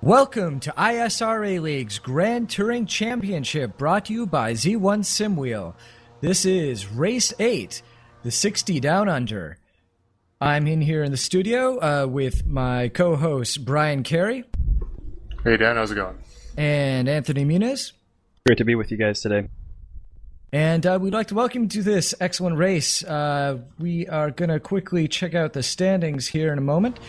Welcome to ISRA League's Grand Touring Championship, brought to you by Z1 Simwheel. This is Race 8, the 60 Down Under. I'm in here in the studio with my co-host Brian Carey. Hey Dan, how's it going? And Anthony Muniz. Great to be with you guys today. And we'd like to welcome you to this excellent race. We are going to quickly check out the standings here in a moment.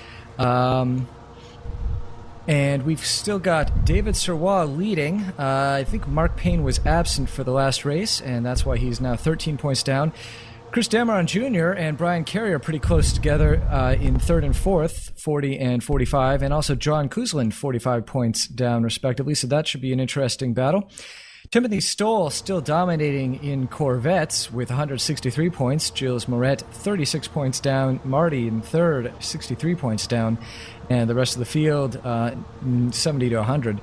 And we've still got David Sirois leading. I think Mark Payne was absent for the last race, and that's why he's now 13 points down. Chris Dameron Jr. and Brian Carey are pretty close together in third and fourth, 40 and 45, and also John Kuzlin, 45 points down respectively, so that should be an interesting battle. Timothy Stoll still dominating in Corvettes with 163 points. Gilles Moret, 36 points down. Marty in third, 63 points down. And the rest of the field, 70 to 100.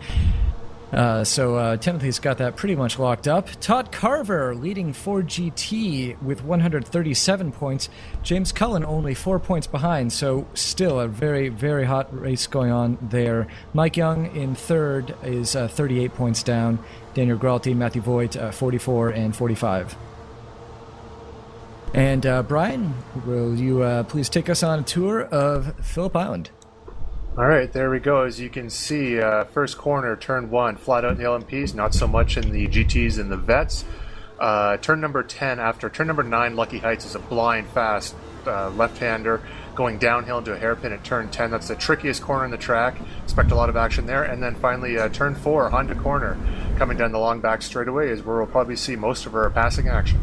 So Timothy's got that pretty much locked up. Todd Carver leading Ford GT with 137 points. James Cullen only 4 points behind, so still a very, very hot race going on there. Mike Young in third is 38 points down. Daniel Gralty, Matthew Voigt, 44 and 45. And Brian, will you please take us on a tour of Phillip Island? All right, there we go. As you can see, first corner, turn 1, flat out in the LMPs, not so much in the GTs and the Vets. Turn number 10, after turn number 9, Lucky Heights is a blind, fast left-hander going downhill into a hairpin at turn 10. That's the trickiest corner in the track. Expect a lot of action there. And then finally, turn 4, Honda corner, coming down the long back straightaway is where we'll probably see most of our passing action.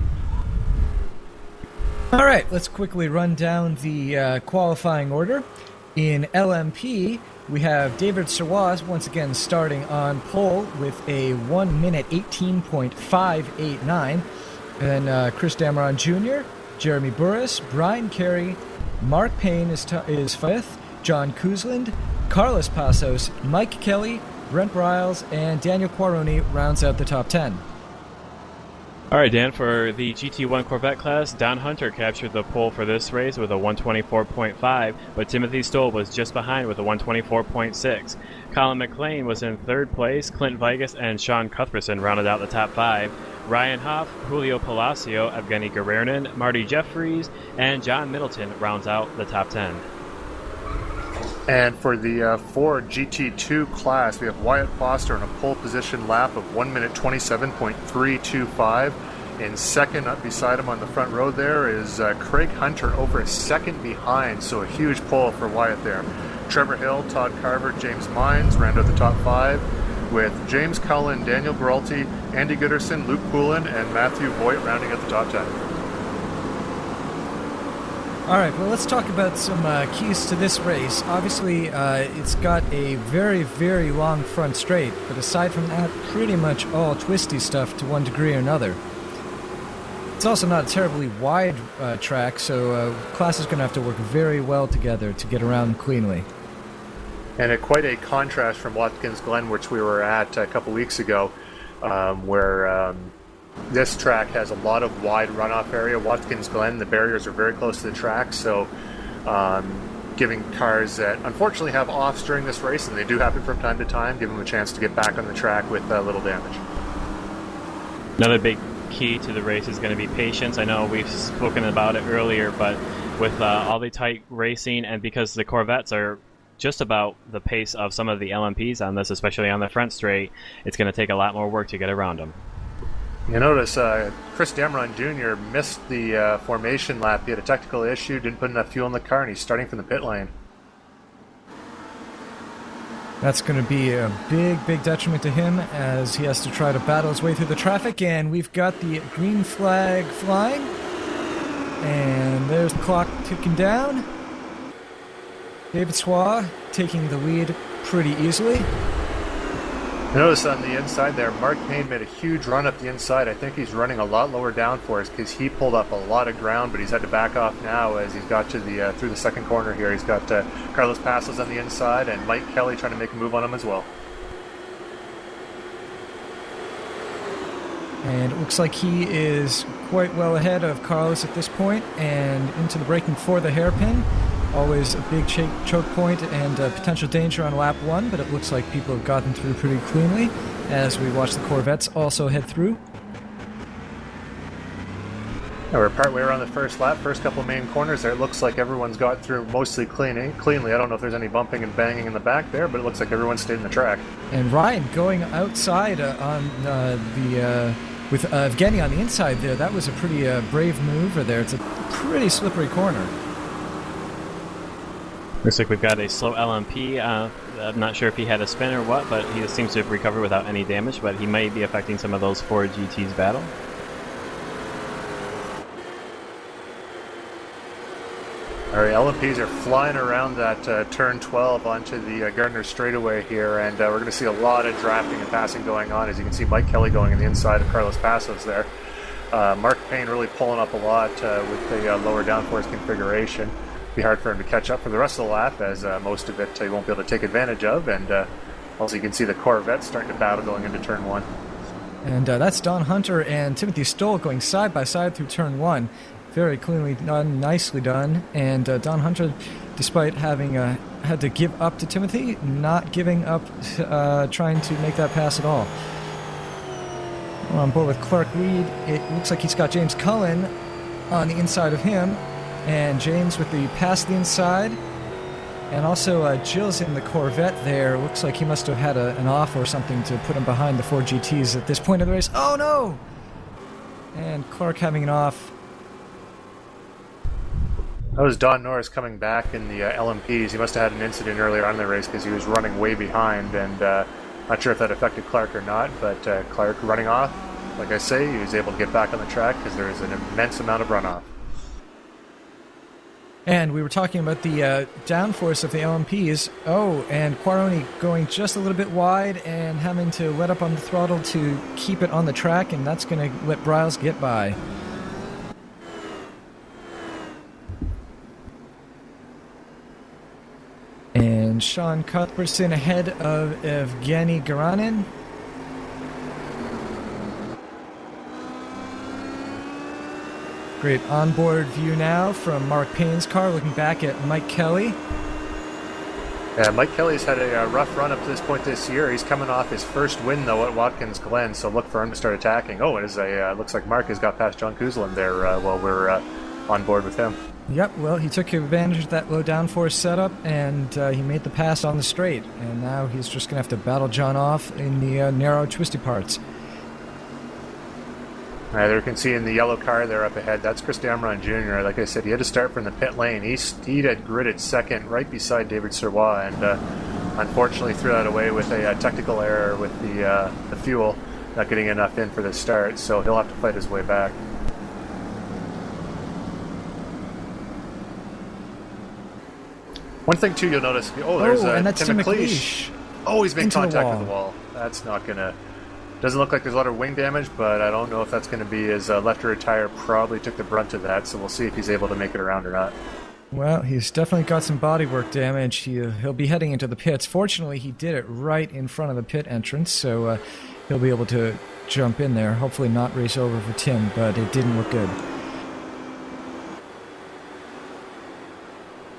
All right, let's quickly run down the qualifying order. In LMP, we have David Sirois once again starting on pole with a 1 minute 18.589. And then Chris Dameron Jr., Jeremy Burris, Brian Carey, Mark Payne is fifth, John Kuzlin, Carlos Passos, Mike Kelly, Brent Briles, and Daniel Quaroni rounds out the top 10. All right, Dan, for the GT1 Corvette class, Don Hunter captured the pole for this race with a 124.5, but Timothy Stoll was just behind with a 124.6. Colin McLean was in third place. Clint Vigas and Sean Cuthbertson rounded out the top 5. Ryan Hoff, Julio Palacio, Evgeny Garernin, Marty Jeffries, and John Middleton rounds out the top 10. And for the Ford GT2 class, we have Wyatt Foster in a pole position lap of 1 minute 27.325. In second, up beside him on the front row there is Craig Hunter over a second behind, so a huge pole for Wyatt there. Trevor Hill, Todd Carver, James Mines round out the top 5, with James Cullen, Daniel Gralty, Andy Gooderson, Luke Poulin, and Matthew Voigt rounding out the top 10. All right, well, let's talk about some keys to this race. Obviously, it's got a very, very long front straight, but aside from that, pretty much all twisty stuff to one degree or another. It's also not a terribly wide track, so class is going to have to work very well together to get around cleanly. And quite a contrast from Watkins Glen, which we were at a couple weeks ago, where this track has a lot of wide runoff area. Watkins Glen, the barriers are very close to the track, so giving cars that unfortunately have offs during this race, and they do happen from time to time, give them a chance to get back on the track with little damage. Another big key to the race is going to be patience. I know we've spoken about it earlier, but with all the tight racing, and because the Corvettes are just about the pace of some of the LMPs on this, especially on the front straight, it's going to take a lot more work to get around them. You notice Chris Dameron Jr. missed the formation lap. He had a technical issue, didn't put enough fuel in the car, and he's starting from the pit lane. That's going to be a big, big detriment to him as he has to try to battle his way through the traffic. And we've got the green flag flying. And there's the clock ticking down. David Sirois taking the lead pretty easily. Notice on the inside there, Mark Payne made a huge run up the inside. I think he's running a lot lower down for us because he pulled up a lot of ground, but he's had to back off now as he's got to the through the second corner here. He's got Carlos Passos on the inside and Mike Kelly trying to make a move on him as well. And it looks like he is quite well ahead of Carlos at this point, and into the braking for the hairpin. always a big choke point and potential danger on lap 1, but it looks like people have gotten through pretty cleanly as we watch the Corvettes also head through. Yeah, we're partway around the first lap, first couple main corners there. It looks like everyone's got through mostly cleanly. I don't know if there's any bumping and banging in the back there, but it looks like everyone stayed in the track. And Ryan going outside with Evgeny on the inside there. That was a pretty brave maneuver there. It's a pretty slippery corner. Looks like we've got a slow LMP. I'm not sure if he had a spin or what, but he seems to have recovered without any damage, but he might be affecting some of those Ford GT's battle. All right, LMPs are flying around that turn 12 onto the Gardner straightaway here, and we're going to see a lot of drafting and passing going on. As you can see, Mike Kelly going in the inside of Carlos Passos there. Mark Payne really pulling up a lot with the lower downforce configuration. Be hard for him to catch up for the rest of the lap, as most of it he won't be able to take advantage of. And also you can see the Corvette starting to battle going into turn 1. And that's Don Hunter and Timothy Stoll going side by side through turn 1. Very cleanly done, nicely done. And Don Hunter, despite having had to give up to Timothy, not giving up trying to make that pass at all. We're on board with Clark Reed. It looks like he's got James Cullen on the inside of him. And James with the pass the inside. And also Jill's in the Corvette there. Looks like he must have had an off or something to put him behind the Ford GTs at this point of the race. Oh no! And Clark having an off. That was Don Norris coming back in the LMPs. He must have had an incident earlier on in the race because he was running way behind, and not sure if that affected Clark or not, but Clark running off, like I say, he was able to get back on the track because there is an immense amount of runoff. And we were talking about the downforce of the LMPs. Oh, and Quaroni going just a little bit wide and having to let up on the throttle to keep it on the track, and that's going to let Briles get by. And Sean Cuthbertson ahead of Evgeny Garanin. Great onboard view now from Mark Payne's car, looking back at Mike Kelly. Yeah, Mike Kelly's had a rough run up to this point this year. He's coming off his first win, though, at Watkins Glen, so look for him to start attacking. Oh, it is looks like Mark has got past John Kuzlin there while we're on board with him. Yep, well, he took advantage of that low downforce setup, and he made the pass on the straight. And now he's just going to have to battle John off in the narrow, twisty parts. There you can see in the yellow car there up ahead, that's Chris Dameron Jr. Like I said, he had to start from the pit lane. He had gridded second right beside David Sirois, and unfortunately threw that away with a technical error with the fuel, not getting enough in for the start, so he'll have to fight his way back. One thing, too, you'll notice... Oh, there's and that's Tim Tim McLeish. Oh, he's made into contact with the wall. That's not going to... Doesn't look like there's a lot of wing damage, but I don't know if that's going to be his left rear tire probably took the brunt of that, so we'll see if he's able to make it around or not. Well, he's definitely got some bodywork damage. He'll be heading into the pits. Fortunately, he did it right in front of the pit entrance, so he'll be able to jump in there. Hopefully not race over for Tim, but it didn't look good.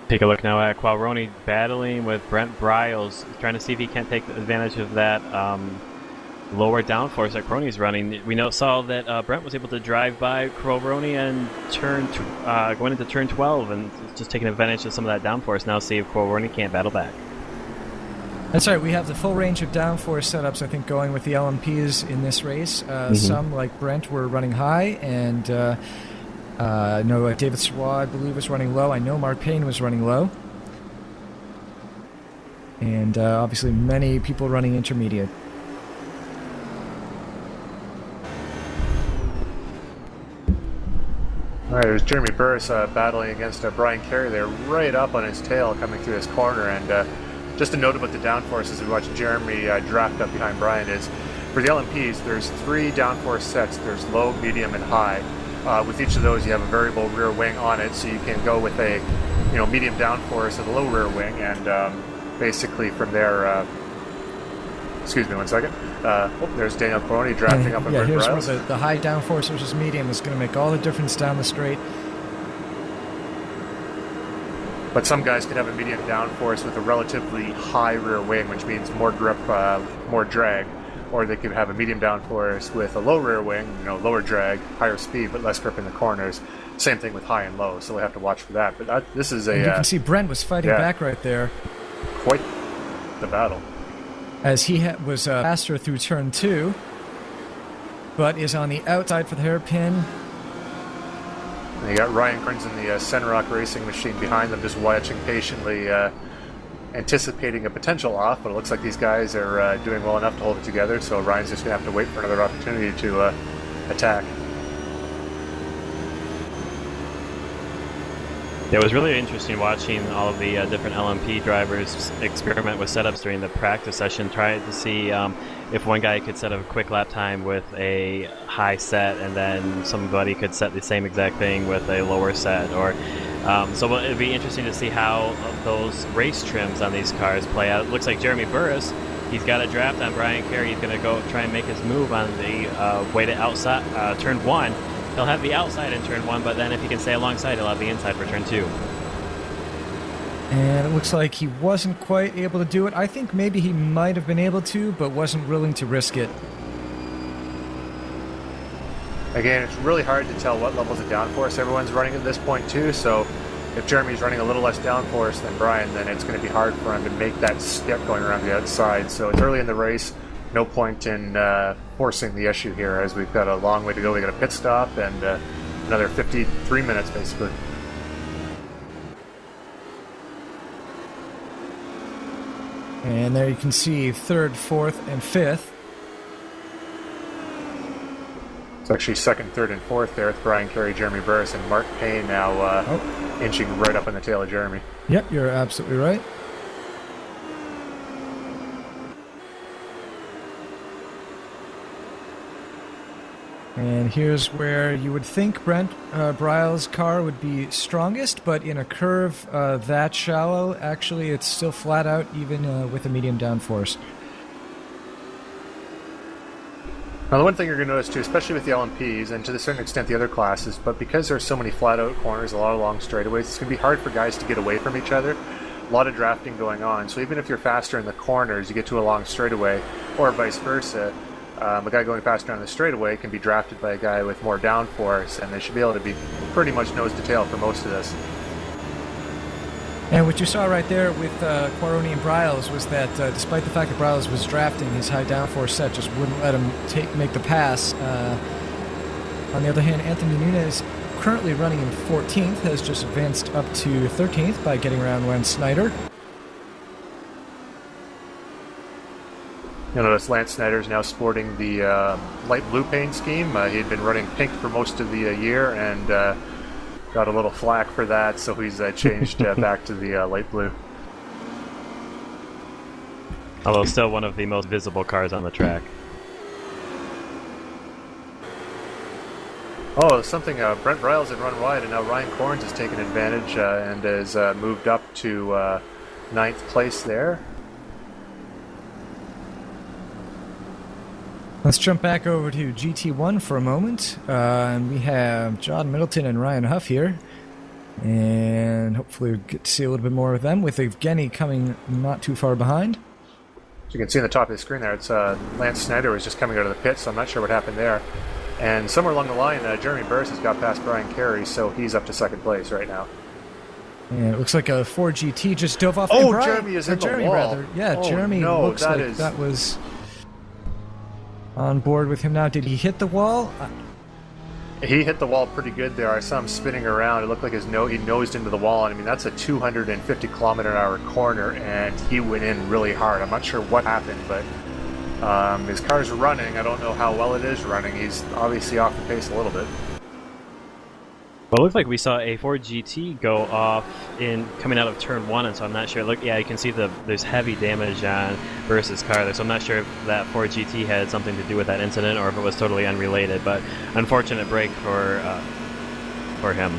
Take a look now at Qualroni battling with Brent Briles, trying to see if he can take advantage of that lower downforce that Crony's running. We saw that Brent was able to drive by Qualroni and going into turn 12 and just taking advantage of some of that downforce. Now see if Qualroni can't battle back. That's right. We have the full range of downforce setups, I think, going with the LMPs in this race. Some, like Brent, were running high, and I know David Sirois, I believe, was running low. I know Mark Payne was running low. And obviously many people running intermediate. All right, there's Jeremy Burris battling against Brian Carey there, right up on his tail coming through his corner. And just a note about the downforce as we watch Jeremy draft up behind Brian is, for the LMPs, there's 3 downforce sets. There's low, medium, and high. With each of those, you have a variable rear wing on it, so you can go with a medium downforce of the low rear wing, and basically from there... excuse me one second. There's Daniel Qualroni drafting up on Brent here's Briles. where the high downforce versus medium is going to make all the difference down the straight. But some guys could have a medium downforce with a relatively high rear wing, which means more grip, more drag. Or they could have a medium downforce with a low rear wing, lower drag, higher speed, but less grip in the corners. Same thing with high and low, so we have to watch for that. But this is a... you can see Brent was fighting back right there. Quite the battle. As he was faster through turn 2, but is on the outside for the hairpin. And you got Ryan Kearns in the Senrock Racing machine behind them, just watching patiently, anticipating a potential off, but it looks like these guys are doing well enough to hold it together, so Ryan's just going to have to wait for another opportunity to attack. It was really interesting watching all of the different LMP drivers experiment with setups during the practice session, trying to see if one guy could set a quick lap time with a high set and then somebody could set the same exact thing with a lower set. Or so it'd be interesting to see how those race trims on these cars play out. It looks like Jeremy Burris, he's got a draft on Brian Carey. He's going to go try and make his move on the way to outside turn 1. He'll have the outside in turn 1, but then if he can stay alongside, he'll have the inside for turn 2. And it looks like he wasn't quite able to do it. I think maybe he might have been able to, but wasn't willing to risk it. Again, it's really hard to tell what levels of downforce everyone's running at this point too, so if Jeremy's running a little less downforce than Brian, then it's going to be hard for him to make that step going around the outside. So it's early in the race, no point in forcing the issue here, as we've got a long way to go. We got a pit stop and another 53 minutes basically. And there you can see 3rd, 4th, and 5th. It's actually 2nd, 3rd, and 4th there with Brian Carey, Jeremy Burris, and Mark Payne now inching right up on the tail of Jeremy. Yep, you're absolutely right. And here's where you would think Brent Briles' car would be strongest, but in a curve that shallow, actually it's still flat out, even with a medium downforce. Now the one thing you're going to notice too, especially with the LMPs, and to a certain extent the other classes, but because there's so many flat out corners, a lot of long straightaways, it's going to be hard for guys to get away from each other. A lot of drafting going on, so even if you're faster in the corners, you get to a long straightaway, or vice versa, a guy going faster on the straightaway can be drafted by a guy with more downforce, and they should be able to be pretty much nose to tail for most of this. And what you saw right there with Quaroni and Briles was that despite the fact that Briles was drafting, his high downforce set just wouldn't let him make the pass. On the other hand, Anthony Nunez, currently running in 14th, has just advanced up to 13th by getting around Wen Snyder. You'll notice Lance Snyder's now sporting the light blue paint scheme. He had been running pink for most of the year and got a little flack for that, so he's changed back to the light blue. Although still one of the most visible cars on the track. Oh, something, Brent Briles had run wide, and now Ryan Corns has taken advantage and has moved up to 9th place there. Let's jump back over to GT1 for a moment. And we have John Middleton and Ryan Huff here. And hopefully we'll get to see a little bit more of them, with Evgeny coming not too far behind. As you can see on the top of the screen there, it's Lance Snyder was just coming out of the pit, so I'm not sure what happened there. And somewhere along the line, Jeremy Burris has got past Brian Carey, so he's up to 2nd place right now. And it looks like a Ford GT just dove off. Oh, Jeremy is in the wall. Rather. Yeah, oh, Jeremy no, looks like that was on board with him now. Did he hit the wall? He hit the wall pretty good there. I saw him spinning around. It looked like he nosed into the wall. And I mean, that's a 250 km/h corner, and he went in really hard. I'm not sure what happened, but his car's running. I don't know how well it is running. He's obviously off the pace a little bit. Well, it looked like we saw a Ford GT go off coming out of turn 1, and so I'm not sure. Look, yeah, you can see there's heavy damage on Burris' car there, so I'm not sure if that Ford GT had something to do with that incident or if it was totally unrelated, but unfortunate break for him.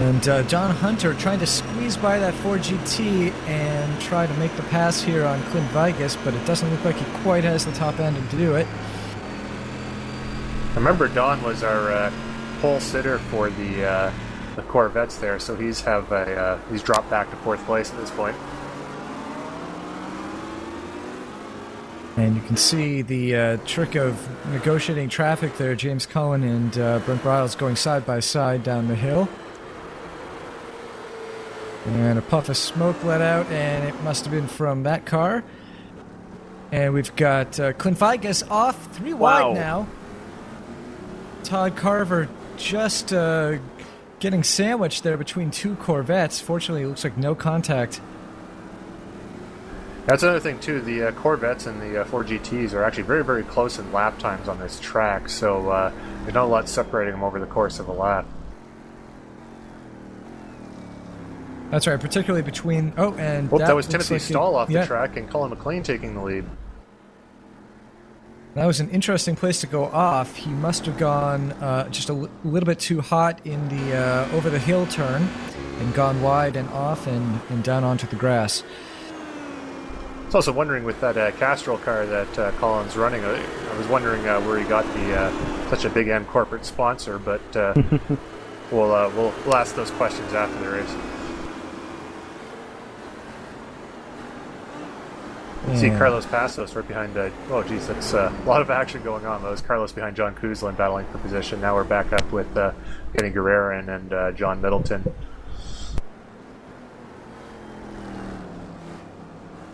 And John Hunter trying to squeeze by that Ford GT and try to make the pass here on Clint Vigas, but it doesn't look like he quite has the top end to do it. Remember, Don was our pole sitter for the the Corvettes there, so he's dropped back to 4th place at this point. And you can see the trick of negotiating traffic there. James Cullen and Brent Briles going side by side down the hill. And a puff of smoke let out, and it must have been from that car. And we've got Clint Vigas off, 3 wide now. Todd Carver just getting sandwiched there between 2 Corvettes. Fortunately, it looks like no contact. That's another thing too. The Corvettes and the 4 GTs are actually very, very close in lap times on this track, so there's not a lot separating them over the course of a lap. That's right, particularly between... Oh, and that was Timothy Stahl off the track, and Colin McLean taking the lead. That was an interesting place to go off. He must have gone just a little bit too hot in the over the hill turn and gone wide and off and down onto the grass. I was also wondering with that Castrol car that Colin's running, I was wondering where he got the such a big M corporate sponsor, but we'll ask those questions after the race. See Carlos Passos right behind. Oh, geez, that's a lot of action going on. That was Carlos behind John Kuzlin battling for position. Now we're back up with Kenny Guerrero and John Middleton.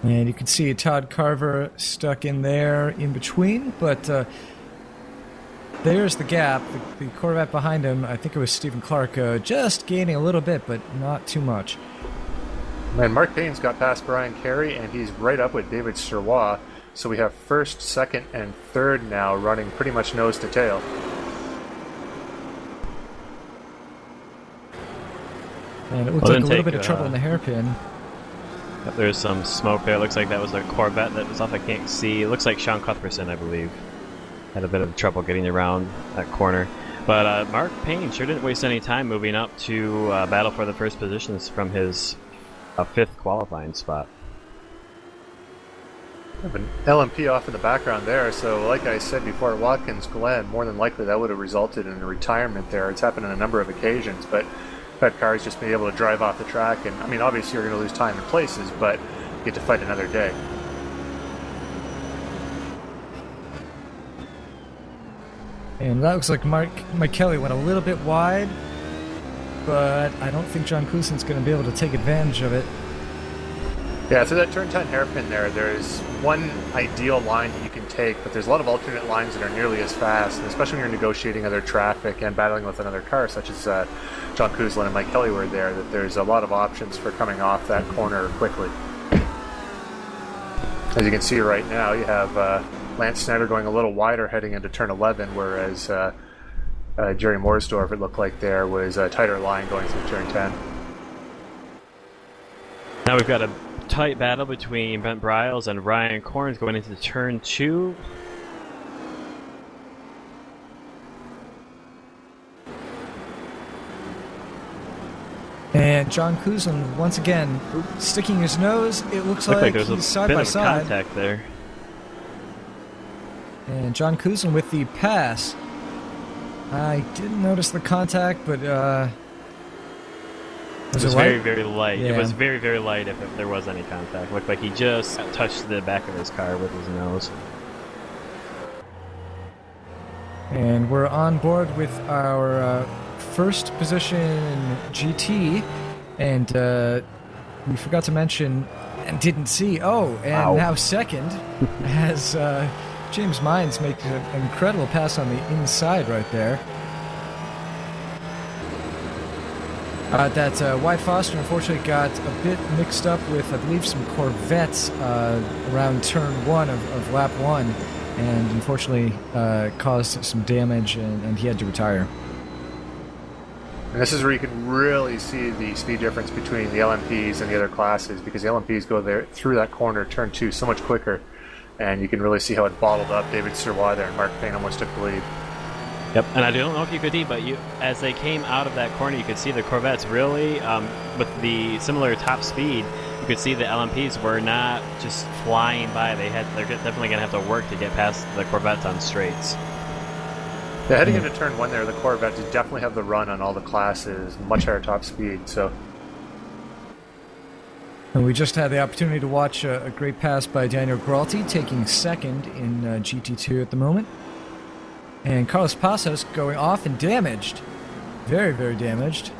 And you can see Todd Carver stuck in there in between, but there's the gap. The Corvette behind him, I think it was Stephen Clark, just gaining a little bit, but not too much. And Mark Payne's got past Brian Carey, and he's right up with David Sirois. So we have 1st, 2nd, and 3rd now running pretty much nose to tail. And it looked like a little bit of trouble in the hairpin. There's some smoke there. It looks like that was a Corvette that was off. I can't see. It looks like Sean Cuthbertson, I believe, had a bit of trouble getting around that corner. But Mark Payne sure didn't waste any time moving up to battle for the first positions from his 5th qualifying spot. Have an LMP off in the background there, so like I said before, at Watkins Glen, more than likely that would have resulted in a retirement there. It's happened on a number of occasions, but that car's just been able to drive off the track, and I mean, obviously you're going to lose time in places, but you get to fight another day. And that looks like Mike Kelly went a little bit wide, but I don't think John Kuzlin's going to be able to take advantage of it. Yeah, so that turn 10 hairpin there's one ideal line that you can take, but there's a lot of alternate lines that are nearly as fast, and especially when you're negotiating other traffic and battling with another car, such as John Kuzlin and Mike Kelly were there, that there's a lot of options for coming off that corner quickly. As you can see right now, you have Lance Snyder going a little wider heading into turn 11, whereas Jerry Morsdorf, it looked like there was a tighter line going through turn 10. Now we've got a tight battle between Brent Briles and Ryan Corns going into turn 2. And John Kuzlin once again sticking his nose. It looks like there's he's a side bit by of side. contact there. And John Kuzlin with the pass. I didn't notice the contact, but it was very, very light. Yeah. It was very, very light if there was any contact. It looked like he just touched the back of his car with his nose. And we're on board with our first position GT, and we forgot to mention and didn't see. Now second as James Mines make an incredible pass on the inside right there. That Wyatt Foster unfortunately got a bit mixed up with, I believe, some Corvettes around turn 1 of lap 1, and unfortunately caused some damage, and he had to retire. And this is where you can really see the speed difference between the LMPs and the other classes, because the LMPs go there through that corner, turn 2, so much quicker, and you can really see how it bottled up David Sirois there, and Mark Payne almost took the lead. Yep, and I don't know if you could see, but as they came out of that corner, you could see the Corvettes really, with the similar top speed, you could see the LMPs were not just flying by. They're definitely going to have to work to get past the Corvettes on straights. Yeah, heading into turn 1 there, the Corvettes definitely have the run on all the classes, much higher top speed, so... And we just had the opportunity to watch a great pass by Daniel Gralti, taking second in GT2 at the moment. And Carlos Passos going off and damaged. Very, very damaged.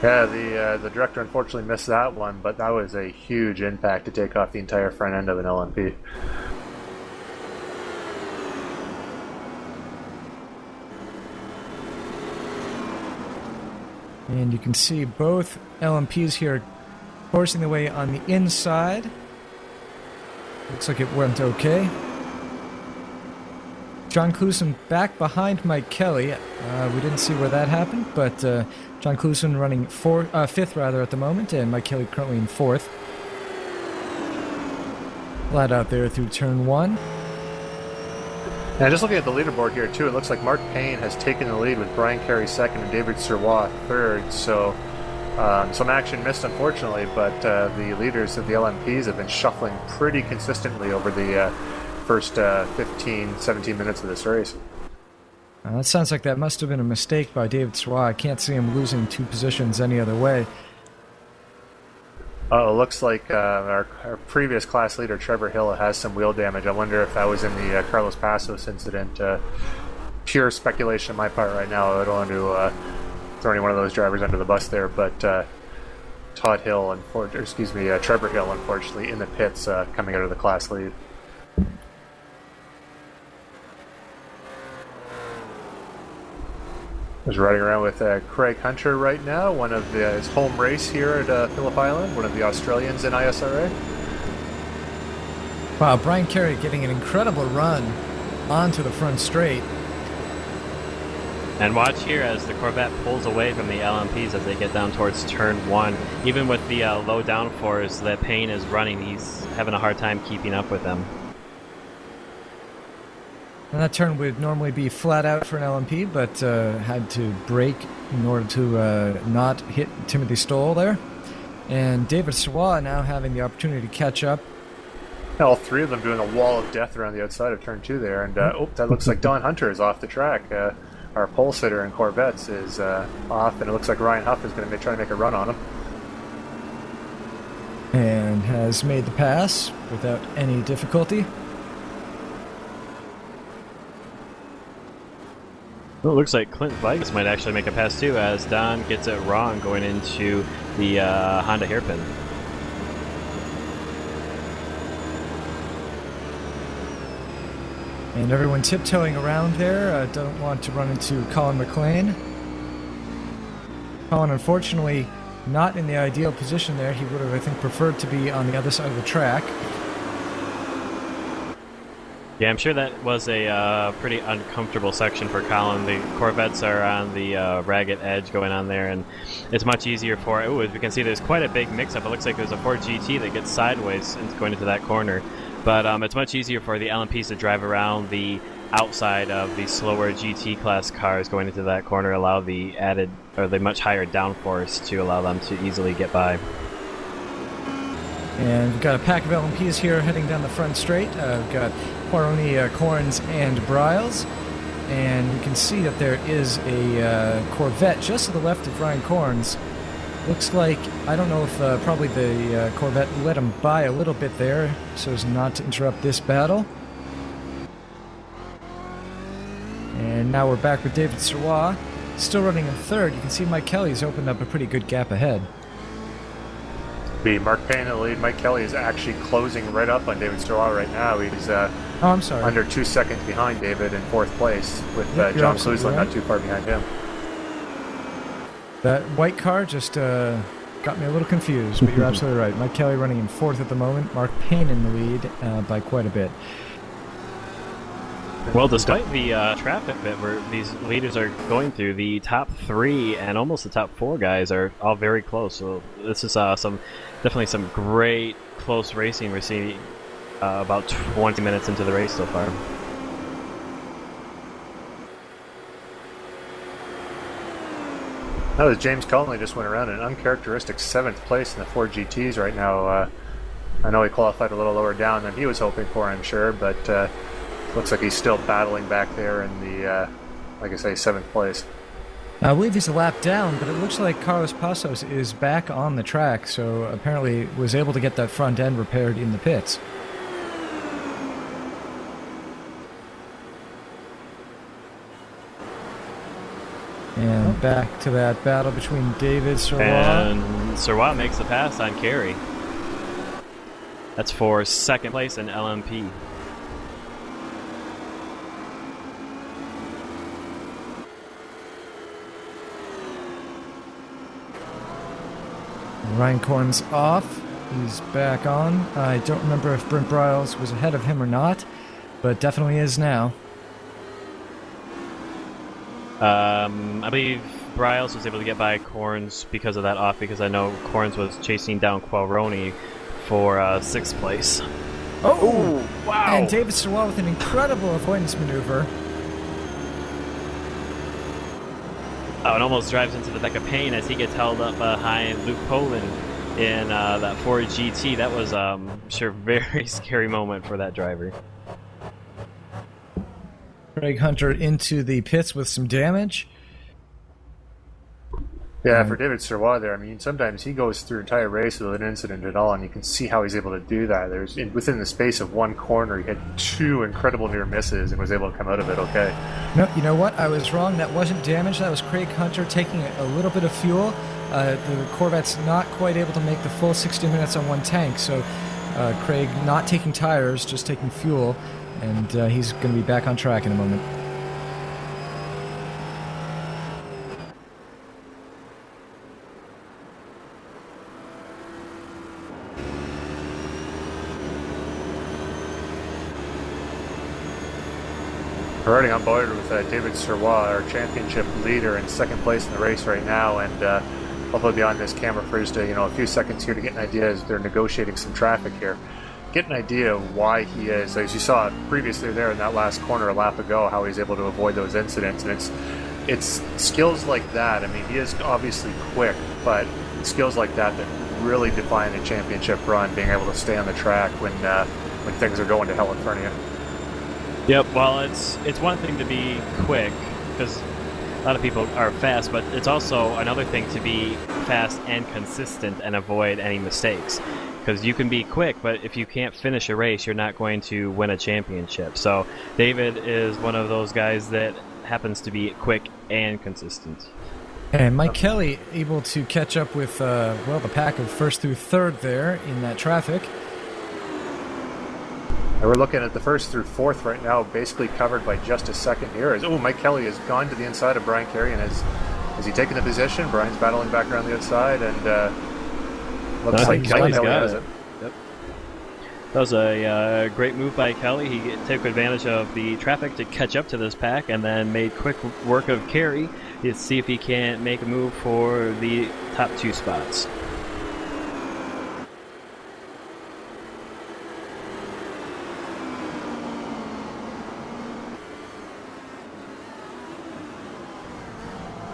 Yeah, the director unfortunately missed that one, but that was a huge impact to take off the entire front end of an LMP. And you can see both LMPs here forcing the way on the inside. Looks like it went okay. John Clusen back behind Mike Kelly. We didn't see where that happened, but John Clusen running fifth rather at the moment, and Mike Kelly currently in fourth. Flat out there through turn 1. And just looking at the leaderboard here too, it looks like Mark Payne has taken the lead with Brian Carey second and David Sirois third. So some action missed unfortunately, but the leaders of the LMPs have been shuffling pretty consistently over the first 15, 17 minutes of this race. That sounds like that must have been a mistake by David Sirois. I can't see him losing 2 positions any other way. Oh, it looks like our previous class leader, Trevor Hill, has some wheel damage. I wonder if that was in the Carlos Passos incident. Pure speculation on my part right now. I don't want to throw any one of those drivers under the bus there, but Trevor Hill, unfortunately, in the pits coming out of the class lead. Is riding around with Craig Hunter right now, one of his home race here at Phillip Island, one of the Australians in ISRA. Wow, Brian Carey getting an incredible run onto the front straight. And watch here as the Corvette pulls away from the LMPs as they get down towards turn 1. Even with the low downforce that Payne is running, he's having a hard time keeping up with them. And that turn would normally be flat out for an LMP, but had to brake in order to not hit Timothy Stoll there. And David Sirois now having the opportunity to catch up. All 3 of them doing a wall of death around the outside of turn 2 there. And that looks like Don Hunter is off the track. Our pole sitter in Corvettes is off, and it looks like Ryan Huff is going to try to make a run on him. And has made the pass without any difficulty. Well, it looks like Clint Vigas might actually make a pass too, as Don gets it wrong going into the Honda hairpin. And everyone tiptoeing around there. Don't want to run into Colin McLean. Colin, unfortunately, not in the ideal position there. He would have, I think, preferred to be on the other side of the track. Yeah, I'm sure that was a pretty uncomfortable section for Colin. The Corvettes are on the ragged edge going on there, and it's much easier for... Ooh, as we can see, there's quite a big mix-up. It looks like there's a Ford GT that gets sideways and going into that corner. But it's much easier for the LMPs to drive around the outside of the slower GT class cars going into that corner, allow the added, or the much higher downforce to allow them to easily get by. And we've got a pack of LMPs here heading down the front straight. We've got Quaroni, Corns, and Bryles. And we can see that there is a Corvette just to the left of Ryan Corns. Looks like, I don't know if probably the Corvette let him by a little bit there so as not to interrupt this battle. And now we're back with David Sirois, still running in third. You can see Mike Kelly's opened up a pretty good gap ahead. Be Mark Payne in the lead. Mike Kelly is actually closing right up on David Sirois right now. He's I'm sorry. under 2 seconds behind David in 4th place, with John Cleveland not too far behind him. That white car just got me a little confused, but you're absolutely right. Mike Kelly running in 4th at the moment. Mark Payne in the lead by quite a bit. Well, despite the traffic that these leaders are going through, the top 3 and almost the top 4 guys are all very close. So this is definitely some great close racing. We're seeing about 20 minutes into the race so far. That was James Conley just went around in uncharacteristic 7th place in the Ford GTs right now. I know he qualified a little lower down than he was hoping for, I'm sure, but Looks like he's still battling back there in the, like I say, 7th place. I believe he's a lap down, but it looks like Carlos Passos is back on the track, so apparently was able to get that front end repaired in the pits. And back to that battle between David Surwa. And Surwa makes the pass on Carey. That's for 2nd place in LMP. Ryan Corn's off. He's back on. I don't remember if Brent Briles was ahead of him or not, but definitely is now. I believe Briles was able to get by Corns because of that off, because I know Corns was chasing down Qualroni for 6th place. Oh! Wow! And David Surwa with an incredible avoidance maneuver. Oh, and almost drives into the back of Payne as he gets held up behind Luke Poland in that Ford GT. That was, sure, a very scary moment for that driver. Craig Hunter into the pits with some damage. Yeah, for David Surwa there, I mean, sometimes he goes through an entire race without an incident at all, and you can see how he's able to do that. Within the space of one corner, he had 2 incredible near misses and was able to come out of it okay. No, you know what? I was wrong. That wasn't damage. That was Craig Hunter taking a little bit of fuel. The Corvette's not quite able to make the full 60 minutes on one tank, so Craig not taking tires, just taking fuel, and he's going to be back on track in a moment. We're riding on board with David Surwa, our championship leader in 2nd place in the race right now, and hopefully be on this camera for just a few seconds here to get an idea as they're negotiating some traffic here. Get an idea of why he is, as you saw previously there in that last corner a lap ago, how he's able to avoid those incidents, and it's skills like that. I mean, he is obviously quick, but skills like that really define a championship run, being able to stay on the track when things are going to hell in front of you. Yep, well, it's one thing to be quick, because a lot of people are fast, but it's also another thing to be fast and consistent and avoid any mistakes. Because you can be quick, but if you can't finish a race, you're not going to win a championship. So David is one of those guys that happens to be quick and consistent. And Mike Kelly able to catch up with, the pack of 1st through 3rd there in that traffic. And we're looking at the 1st through 4th right now, basically covered by just a second here. Mike Kelly has gone to the inside of Brian Carey, and has he taken the position? Brian's battling back around the outside, and looks like Kelly has it. Yep. That was a great move by Kelly. He took advantage of the traffic to catch up to this pack, and then made quick work of Carey to see if he can't make a move for the top 2 spots.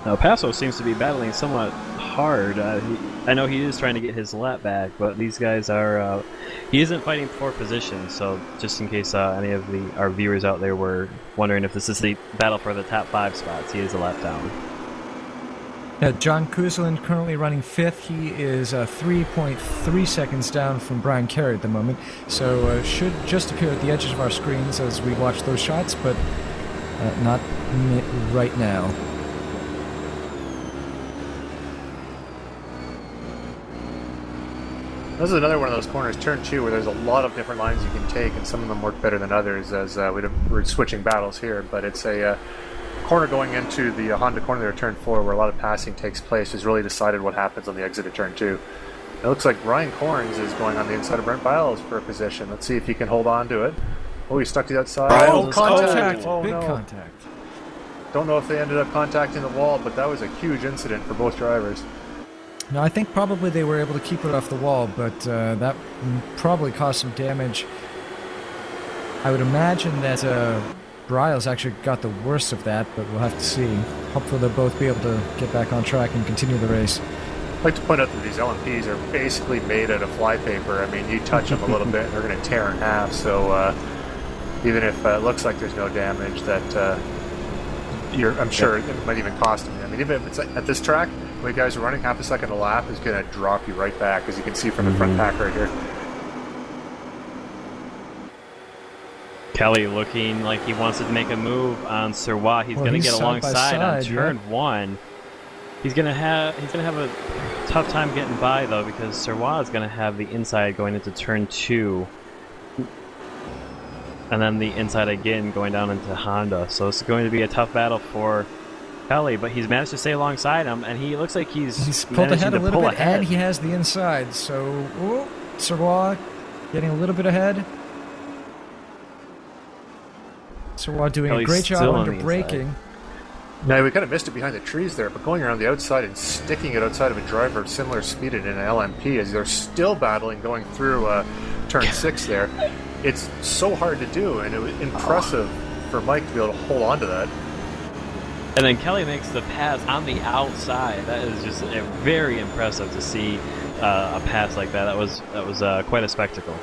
Now, Paso seems to be battling somewhat hard. I know he is trying to get his lap back, but these guys are... he isn't fighting for position, so just in case any of our viewers out there were wondering if this is the battle for the top 5 spots, he is a lap down. John Kuzlin currently running 5th. He is 3.3 seconds down from Brian Carey at the moment, so should just appear at the edges of our screens as we watch those shots, but not right now. This is another one of those corners, turn 2, where there's a lot of different lines you can take, and some of them work better than others, as we're switching battles here. But it's a corner going into the Honda corner there, turn 4, where a lot of passing takes place, has really decided what happens on the exit of turn 2. It looks like Ryan Corns is going on the inside of Brent Biles for a position. Let's see if he can hold on to it. Oh, he's stuck to the outside. Contact! Oh, Big no. contact. Don't know if they ended up contacting the wall, but that was a huge incident for both drivers. No, I think probably they were able to keep it off the wall, but that probably caused some damage. I would imagine that Briles actually got the worst of that, but we'll have to see. Hopefully they'll both be able to get back on track and continue the race. I'd like to point out that these LMPs are basically made out of flypaper. I mean, you touch them a little bit and they're going to tear in half, so even if it looks like there's no damage, that I'm sure it might even cost him. I mean, even if it's at this track, the way guys are running, half a second a lap is going to drop you right back, as you can see from the front pack right here. Kelly looking like he wants to make a move on Suris. He's going to get alongside on turn 1. He's going to have a tough time getting by though, because Suris is going to have the inside going into turn 2. And then the inside again going down into Honda. So it's going to be a tough battle for Kelly, but he's managed to stay alongside him, and he looks like he's pulled ahead a little bit, and he has the inside. So, Suris getting a little bit ahead. Suris doing a great job under braking. Now, we kind of missed it behind the trees there, but going around the outside and sticking it outside of a driver of similar speed in an LMP, as they're still battling going through turn 6 there. It's so hard to do, and it was impressive for Mike to be able to hold on to that. And then Kelly makes the pass on the outside. That is just very impressive to see a pass like that. That was quite a spectacle.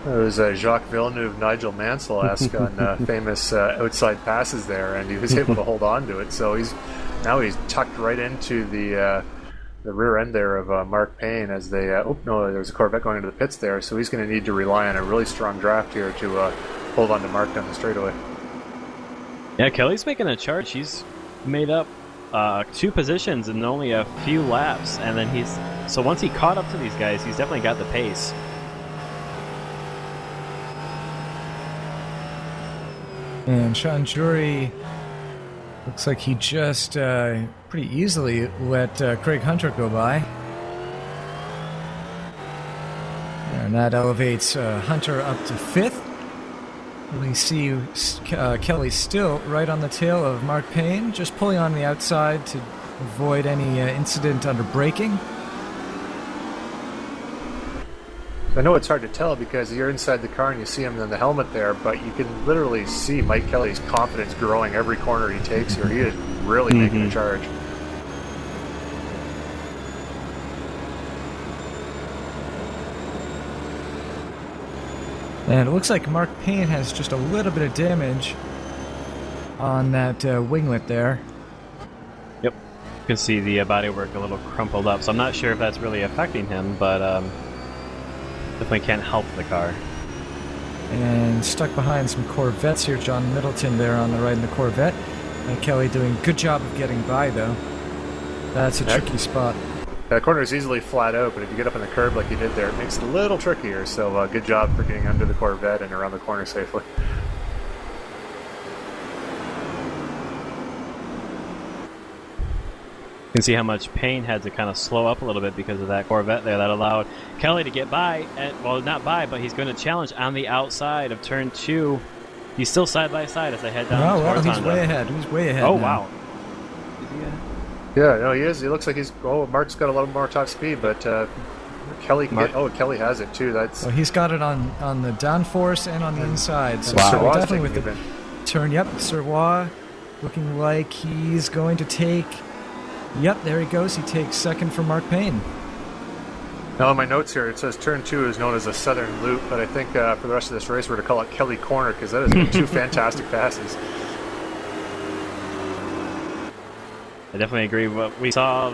It was Jacques Villeneuve, Nigel Mansell-esque on famous outside passes there, and he was able to hold on to it. So he's tucked right into the rear end there of Mark Payne as they... there's a Corvette going into the pits there, so he's going to need to rely on a really strong draft here to hold on to Mark down the straightaway. Yeah, Kelly's making a charge. He's made up 2 positions in only a few laps, and then so once he caught up to these guys, he's definitely got the pace. And Sean Jury looks like he just pretty easily let Craig Hunter go by. And that elevates Hunter up to 5th. We see Kelly still right on the tail of Mark Payne, just pulling on the outside to avoid any incident under braking. I know it's hard to tell because you're inside the car and you see him in the helmet there, but you can literally see Mike Kelly's confidence growing every corner he takes here. He is really making a charge. And it looks like Mark Payne has just a little bit of damage on that winglet there. Yep. You can see the bodywork a little crumpled up, so I'm not sure if that's really affecting him, but definitely can't help the car. And stuck behind some Corvettes here. John Middleton there on the right in the Corvette. And Kelly doing a good job of getting by, though. That's a tricky spot. That corner is easily flat out, but if you get up on the curb like you did there, it makes it a little trickier. So good job for getting under the Corvette and around the corner safely. You can see how much Payne had to kind of slow up a little bit because of that Corvette there. That allowed Kelly to get by, well, not by, but he's going to challenge on the outside of turn 2. He's still side by side as they head down. Oh, well, he's way ahead. He's way ahead. Oh, now. wow. Yeah, no, he is. He looks like he's... Oh, Mark's got a little more top speed, but Kelly can get... Oh, Kelly has it, too. That's... Well, he's got it on the downforce and on the inside. So wow. definitely with the turn. Yep, Suris looking like he's going to take... Yep, there he goes. He takes 2nd from Mark Payne. Now, in my notes here, it says turn 2 is known as a southern loop, but I think for the rest of this race, we're going to call it Kelly Corner, because that is 2 fantastic passes. I definitely agree. What we saw,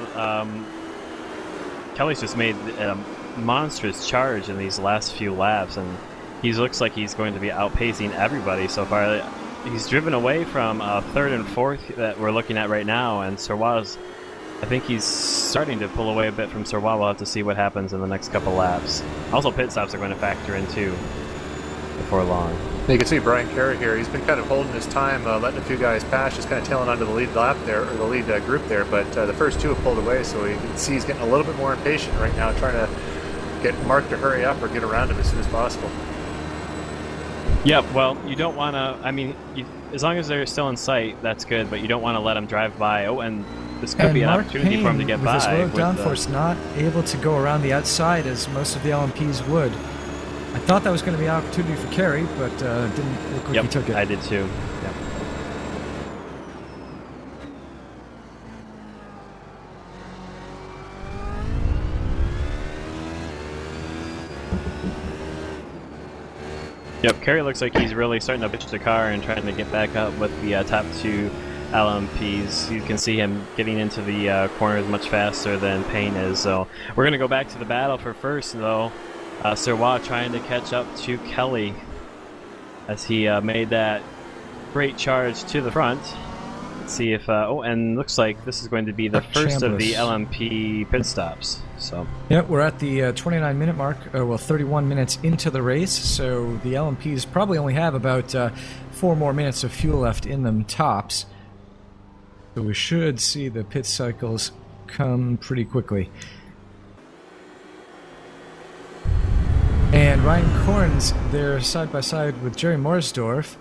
Kelly's just made a monstrous charge in these last few laps, and he looks like he's going to be outpacing everybody so far. He's driven away from 3rd and 4th that we're looking at right now, and Suris, I think he's starting to pull away a bit from Suris. We'll have to see what happens in the next couple laps. Also, pit stops are going to factor in too before long. You can see Brian Carey here. He's been kind of holding his time, letting a few guys pass, just kind of tailing onto the lead lap there, or the lead group there. But the first 2 have pulled away, so you can see he's getting a little bit more impatient right now, trying to get Mark to hurry up or get around him as soon as possible. Yeah, well, you don't want to. I mean, as long as they're still in sight, that's good. But you don't want to let them drive by. Oh, and this could be an opportunity for him to get by. With his low downforce, not able to go around the outside as most of the LMPs would. I thought that was going to be an opportunity for Carey, but didn't look like he took it. I did too. Yep. Yep, Kerry looks like he's really starting to pitch the car and trying to get back up with the top 2 LMPs. You can see him getting into the corners much faster than Payne is. So we're going to go back to the battle for first, though. Suris trying to catch up to Kelly as he made that great charge to the front. Let's see if... and looks like this is going to be the first of the LMP pit stops. So. Yep, we're at the 29-minute mark, 31 minutes into the race, so the LMPs probably only have about 4 more minutes of fuel left in them tops. So we should see the pit cycles come pretty quickly. And Ryan Corns there side by side with Jerry Morsdorf.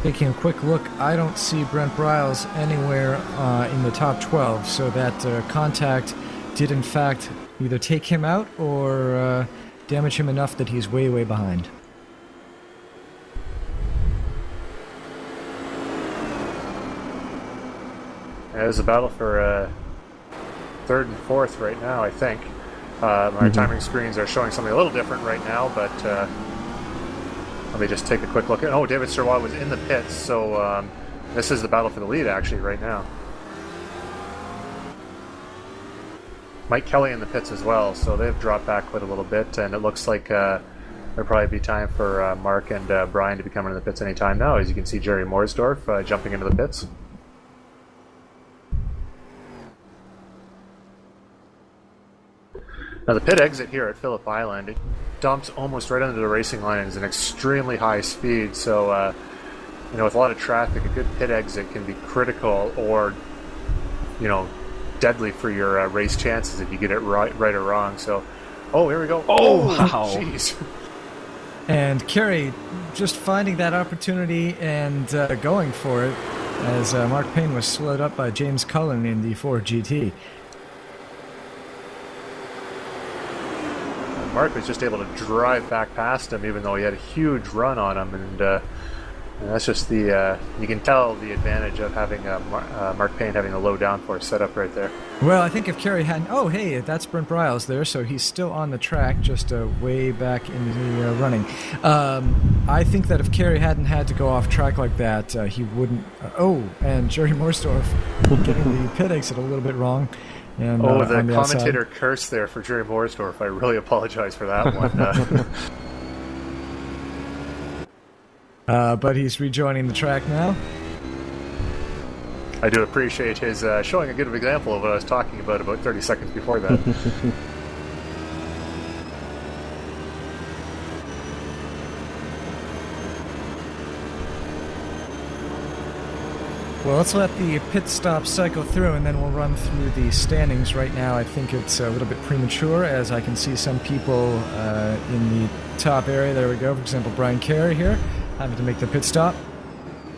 Taking a quick look, I don't see Brent Briles anywhere in the top 12, so that contact did in fact either take him out or damage him enough that he's way, way behind. There's a battle for 3rd and 4th right now, I think. My timing screens are showing something a little different right now, but let me just take a quick look. Oh, David Suris was in the pits, so this is the battle for the lead actually right now. Mike Kelly in the pits as well, so they've dropped back quite a little bit, and it looks like there'll probably be time for Mark and Brian to be coming in the pits anytime now. As you can see, Jerry Morsdorf jumping into the pits. Now the pit exit here at Phillip Island, it dumps almost right under the racing line and is an extremely high speed, so you know, with a lot of traffic, a good pit exit can be critical or, you know, deadly for your race chances if you get it right or wrong. So, oh, here we go. Oh, wow. Jeez. And Kerry just finding that opportunity and going for it as Mark Payne was slowed up by James Cullen in the Ford GT. Mark was just able to drive back past him even though he had a huge run on him, and that's just the you can tell the advantage of having Mark Payne having a low downforce setup right there. Well, I think if Kerry hadn't... Oh, hey, that's Brent Briles there, so he's still on the track, just way back in the running. I think that if Kerry hadn't had to go off track like that, he wouldn't... oh, and Jerry Morsdorf getting the pit exit a little bit wrong. And, oh, the outside. commentator curse there for Jerry Morsdorf. I really apologize for that one. But he's rejoining the track now. I do appreciate his showing a good example of what I was talking about 30 seconds before that. Well, let's let the pit stop cycle through, and then we'll run through the standings. Right now, I think it's a little bit premature, as I can see some people in the top area. There we go. For example, Brian Carey here, having to make the pit stop.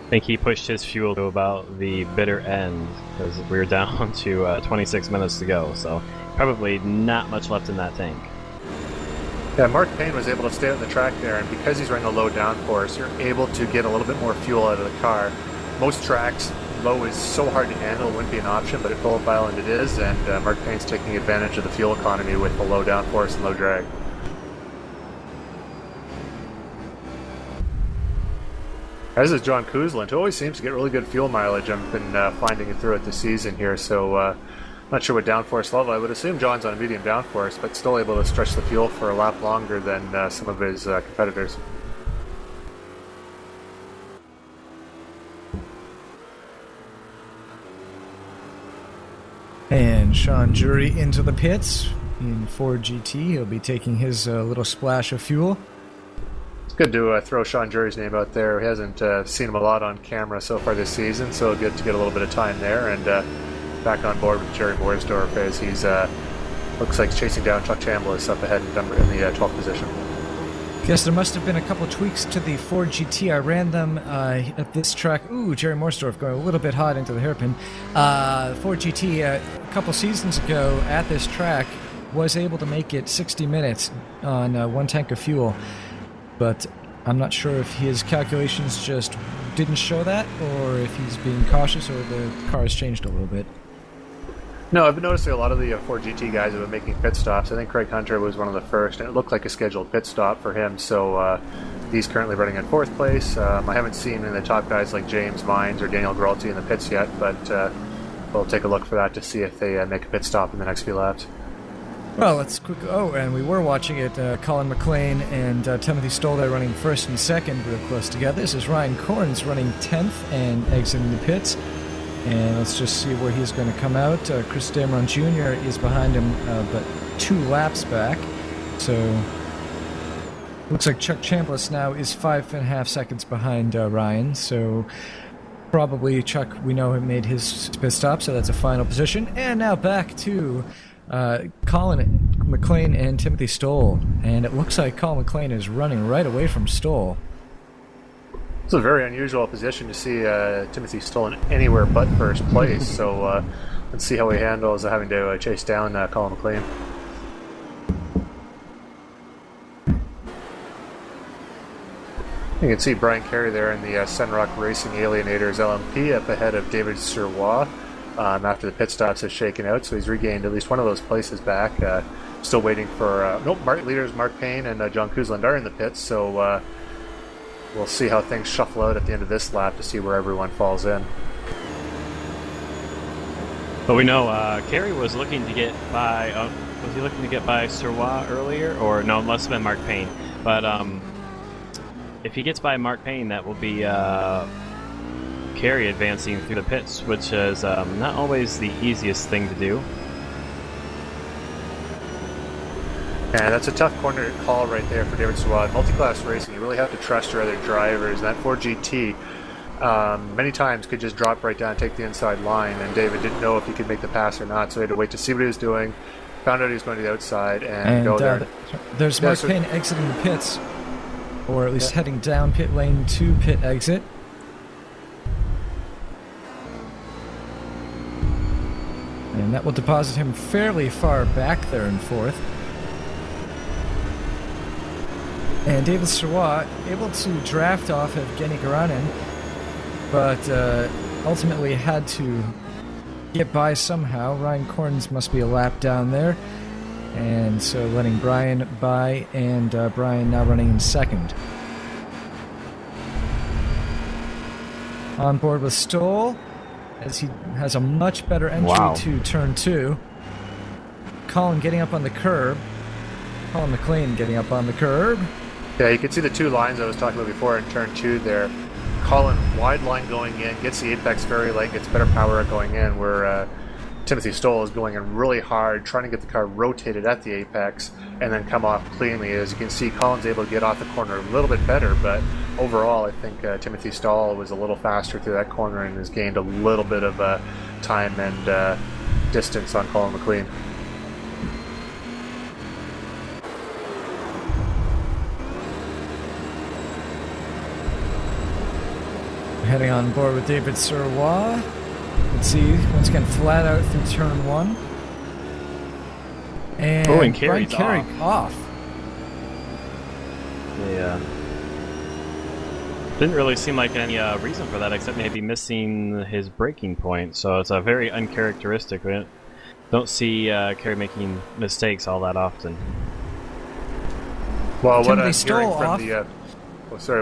I think he pushed his fuel to about the bitter end because we were down to 26 minutes to go, so probably not much left in that tank. Yeah, Mark Payne was able to stay on the track there, and because he's running a low downforce, you're able to get a little bit more fuel out of the car. Most tracks, low is so hard to handle, it wouldn't be an option, but at Phillip Island it is, and Mark Payne's taking advantage of the fuel economy with the low downforce and low drag. As is John Kuzlin, who always seems to get really good fuel mileage. I've been finding it throughout the season here, so not sure what downforce level. I would assume John's on a medium downforce, but still able to stretch the fuel for a lap longer than some of his competitors. And Sean Jury into the pits in Ford GT. He'll be taking his little splash of fuel. It's good to throw Sean Jury's name out there. He hasn't seen him a lot on camera so far this season, so good to get a little bit of time there. And back on board with Jerry Morsdorf as he's looks like chasing down Chuck Chambliss up ahead in the 12th position. Guess there must have been a couple tweaks to the Ford GT. I ran them at this track. Ooh, Jerry Morsdorf going a little bit hot into the hairpin. Ford GT a couple seasons ago at this track was able to make it 60 minutes on one tank of fuel. But I'm not sure if his calculations just didn't show that, or if he's being cautious, or the car has changed a little bit. No, I've been noticing a lot of the Ford GT guys have been making pit stops. I think Craig Hunter was one of the first, and it looked like a scheduled pit stop for him. So he's currently running in 4th place. I haven't seen any of the top guys like James Vines or Daniel Gralti in the pits yet, but we'll take a look for that to see if they make a pit stop in the next few laps. Well, let's quick. Oh, and we were watching it. Colin McLean and Timothy Stoll there running 1st and 2nd real close together. This is Ryan Corns running 10th and exiting the pits. And let's just see where he's going to come out. Chris Dameron Jr. is behind him, but 2 laps back. So looks like Chuck Chambliss now is 5.5 seconds behind Ryan. So probably Chuck, we know, made his pit stop, so that's a final position. And now back to Colin McLean and Timothy Stoll. And it looks like Colin McLean is running right away from Stoll. It's a very unusual position to see Timothy Stoll in anywhere but 1st place. So let's see how he handles having to chase down Colin McLean. You can see Brian Carey there in the Sunrock Racing Alienators LMP up ahead of David Surwa after the pit stops has shaken out. So he's regained at least one of those places back. Still waiting for... leaders Mark Payne and John Kuzland are in the pits. So... we'll see how things shuffle out at the end of this lap to see where everyone falls in. But we know Kerry was looking to get by. Was he looking to get by Surwa earlier, or no? It must have been Mark Payne. But if he gets by Mark Payne, that will be Kerry advancing through the pits, which is not always the easiest thing to do. And that's a tough corner to call right there for David Surwa. Multi-class racing, you really have to trust your other drivers. That Ford GT many times could just drop right down and take the inside line, and David didn't know if he could make the pass or not, so he had to wait to see what he was doing, found out he was going to the outside, and go there. There's Mark Payne exiting the pits, or at least heading down pit lane to pit exit. And that will deposit him fairly far back there in 4th. And David Surwa able to draft off of Evgeny Garanin, but ultimately had to get by somehow. Ryan Corns must be a lap down there, and so letting Brian by, and Brian now running in 2nd. On board with Stoll, as he has a much better entry to turn 2. Colin getting up on the curb. Colin McLean getting up on the curb. Yeah, you can see the 2 lines I was talking about before in turn 2 there. Colin, wide line going in, gets the apex very late, gets better power going in, where Timothy Stoll is going in really hard, trying to get the car rotated at the apex, and then come off cleanly. As you can see, Colin's able to get off the corner a little bit better, but overall I think Timothy Stoll was a little faster through that corner and has gained a little bit of time and distance on Colin McLean. Heading on board with David Surwa. Let's see, once again, flat out through turn 1. And Brian Carey off. Yeah. Didn't really seem like any reason for that, except maybe missing his braking point. So it's a very uncharacteristic. We don't see Kerry making mistakes all that often. Well, what Timothy I'm Stoll hearing from off.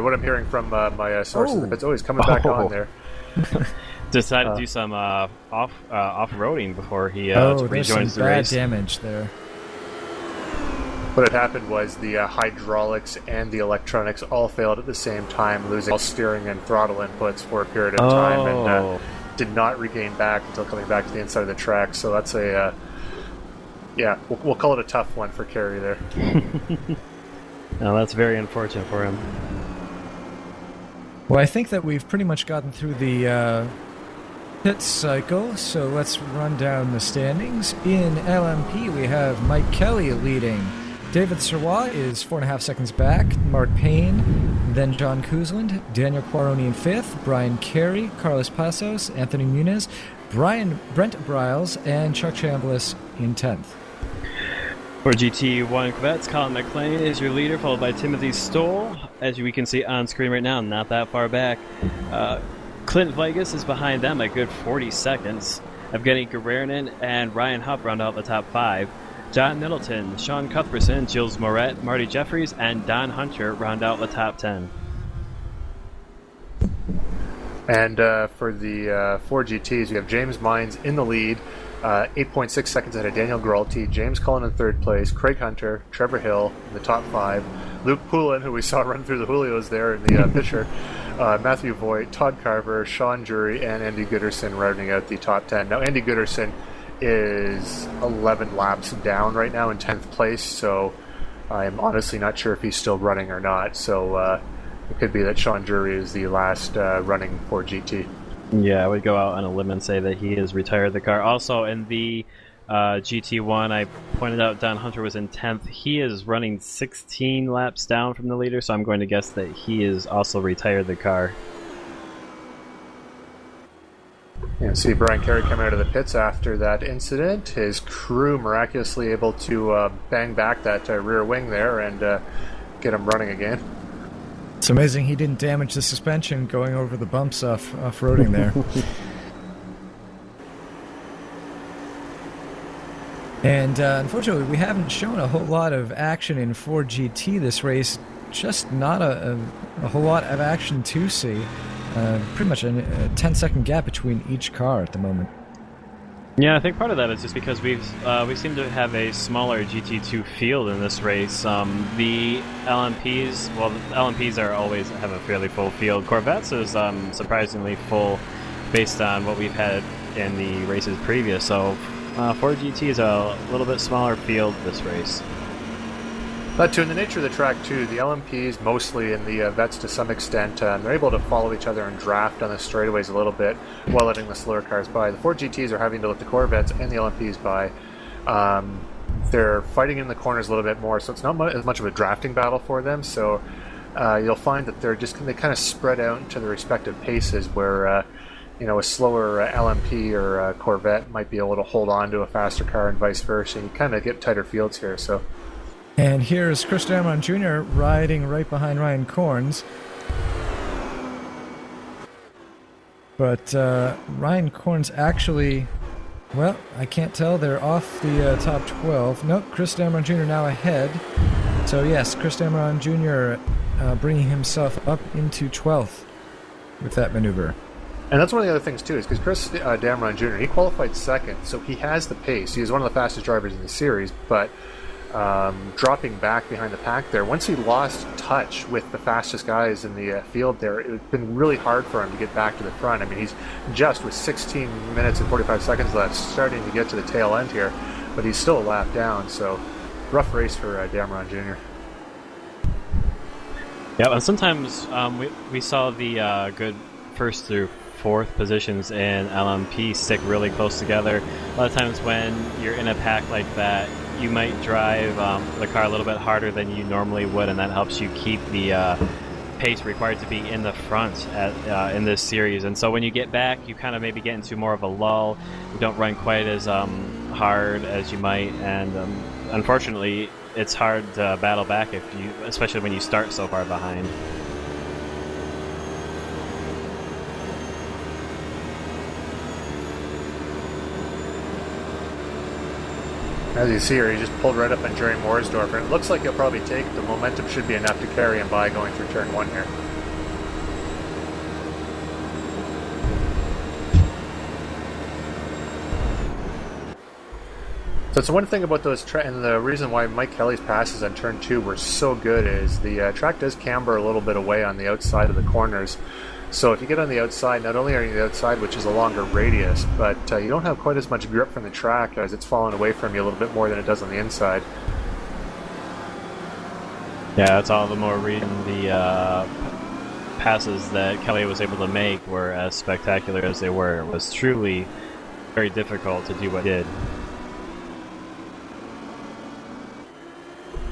what I'm hearing from my sources, it's always coming back on there. Decided to do some off-roading before he there's rejoins some the bad race. damage there. What had happened was the hydraulics and the electronics all failed at the same time, losing all steering and throttle inputs for a period of time, and did not regain back until coming back to the inside of the track. So that's a we'll call it a tough one for Kerry there. No, that's very unfortunate for him. Well, I think that we've pretty much gotten through the pit cycle, so let's run down the standings. In LMP, we have Mike Kelly leading. David Surwa is 4.5 seconds back. Mark Payne, then John Kuzland, Daniel Quaroni in 5th, Brian Carey, Carlos Passos, Anthony Muniz, Brent Briles, and Chuck Chambliss in 10th. For GT1 Corvettes, Colin McLean is your leader, followed by Timothy Stoll. As we can see on screen right now, not that far back. Clint Vegas is behind them a good 40 seconds. Evgeny Guerrinin and Ryan Hupp round out the top 5. John Middleton, Sean Cuthbertson, Jules Moret, Marty Jeffries, and Don Hunter round out the top 10. And for the 4 GTs, we have James Mines in the lead, 8.6 seconds ahead of Daniel Gralty, James Cullen in 3rd place, Craig Hunter, Trevor Hill in the top 5, Luke Poulin, who we saw run through the Julios there in the picture, Matthew Voigt, Todd Carver, Sean Jury, and Andy Gooderson rounding out the top 10. Now, Andy Gooderson is 11 laps down right now in 10th place, so I'm honestly not sure if he's still running or not. So it could be that Sean Jury is the last running for GT. Yeah, I would go out on a limb and say that he has retired the car. Also, in the GT1, I pointed out Don Hunter was in 10th. He is running 16 laps down from the leader, so I'm going to guess that he is also retired the car. And see Brian Carey coming out of the pits after that incident. His crew miraculously able to bang back that rear wing there and get him running again. It's amazing he didn't damage the suspension going over the bumps off-roading there. And unfortunately, we haven't shown a whole lot of action in 4GT this race. Just not a whole lot of action to see. Pretty much a 10-second gap between each car at the moment. Yeah, I think part of that is just because we seem to have a smaller GT2 field in this race. The LMPs, well, the LMPs are always have a fairly full field. Corvettes is surprisingly full based on what we've had in the races previous. So 4GT is a little bit smaller field this race. But too, in the nature of the track too, the LMPs mostly and the vets to some extent, they're able to follow each other and draft on the straightaways a little bit while letting the slower cars by. The 4GTs are having to let the Corvettes and the LMPs by. They're fighting in the corners a little bit more, so it's not as much of a drafting battle for them. So you'll find that they kind of spread out into their respective paces where a slower LMP or Corvette might be able to hold on to a faster car and vice versa. And you kind of get tighter fields here. So. And here's Chris Dameron Jr. riding right behind Ryan Corns. But Ryan Corns actually, well, I can't tell. They're off the top 12. Nope, Chris Dameron Jr. now ahead. So yes, Chris Dameron Jr. Bringing himself up into 12th with that maneuver. And that's one of the other things too, is because Chris Dameron Jr., he qualified second, so he has the pace. He is one of the fastest drivers in the series, but dropping back behind the pack there, once he lost touch with the fastest guys in the field there, it's been really hard for him to get back to the front. I mean, he's just with 16 minutes and 45 seconds left starting to get to the tail end here, but he's still a lap down, so rough race for Dameron Jr. Yeah, and sometimes we saw the good first through fourth positions in LMP stick really close together. A lot of times when you're in a pack like that, you might drive the car a little bit harder than you normally would, and that helps you keep the pace required to be in the front in this series. And so when you get back, you kind of maybe get into more of a lull. You don't run quite as hard as you might, and unfortunately, it's hard to battle back especially when you start so far behind. As you see here, he just pulled right up on Jerry Mooresdorfer, and it looks like he'll probably take the momentum should be enough to carry him by going through turn 1 here. So it's one thing about those, and the reason why Mike Kelly's passes on turn 2 were so good is the track does camber a little bit away on the outside of the corners. So if you get on the outside, not only are you on the outside, which is a longer radius, but you don't have quite as much grip from the track as it's falling away from you a little bit more than it does on the inside. Yeah, that's all the more reason the passes that Kelly was able to make were as spectacular as they were. It was truly very difficult to do what he did.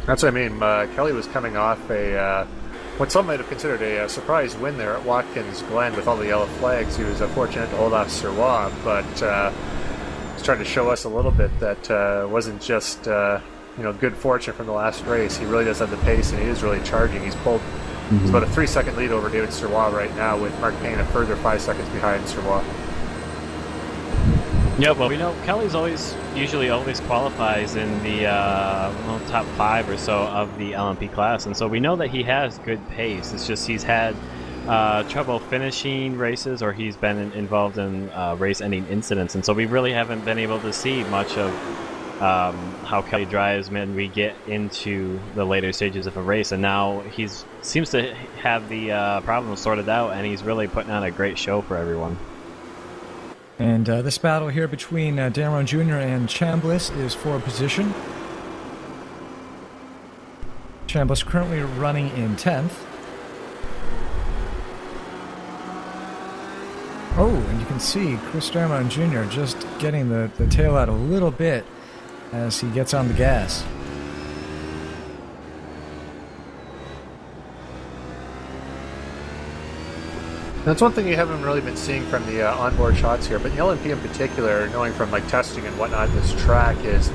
That's what I mean. Kelly was coming off what some might have considered a surprise win there at Watkins Glen with all the yellow flags. He was fortunate to hold off Sirois, but he's trying to show us a little bit that wasn't just good fortune from the last race. He really does have the pace, and he is really charging. He's pulled he's about a 3-second lead over David Sirois right now, with Mark Payne a further 5 seconds behind Sirois. Yeah, well, we know Kelly's usually always qualifies in the top 5 or so of the LMP class, and so we know that he has good pace. It's just he's had trouble finishing races, or he's been involved in race-ending incidents, and so we really haven't been able to see much of how Kelly drives when we get into the later stages of a race. And now he seems to have the problem sorted out, and he's really putting on a great show for everyone. And this battle here between Dameron Jr. and Chambliss is for position. Chambliss currently running in 10th. Oh, and you can see Chris Dameron Jr. just getting the tail out a little bit as he gets on the gas. That's one thing you haven't really been seeing from the onboard shots here, but the LMP in particular, knowing from like testing and whatnot, this track is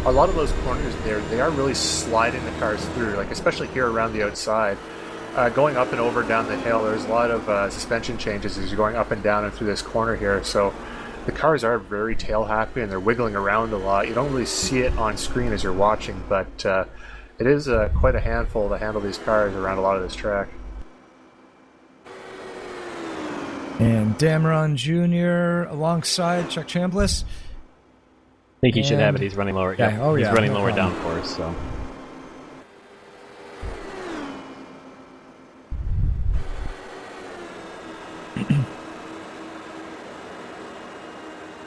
a lot of those corners there. They are really sliding the cars through, like especially here around the outside, going up and over down the hill. There's a lot of suspension changes as you're going up and down and through this corner here. So the cars are very tail happy and they're wiggling around a lot. You don't really see it on screen as you're watching, but it is quite a handful to handle these cars around a lot of this track. And Dameron Jr. alongside Chuck Chambliss. I think he should have it. He's running lower. Yeah. Oh, he's yeah, running no lower problem. downforce. So.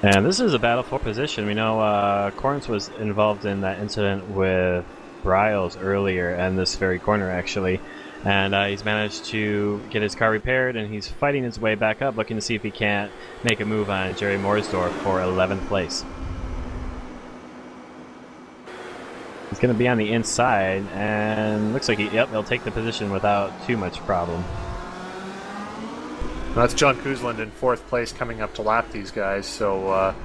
And this is a battle for position. We know Corns was involved in that incident with Bryles earlier, and this very corner actually. And he's managed to get his car repaired, and he's fighting his way back up, looking to see if he can't make a move on Jerry Morsdorf for 11th place. He's going to be on the inside, and looks like he'll take the position without too much problem. Well, that's John Kuzland in 4th place coming up to lap these guys, so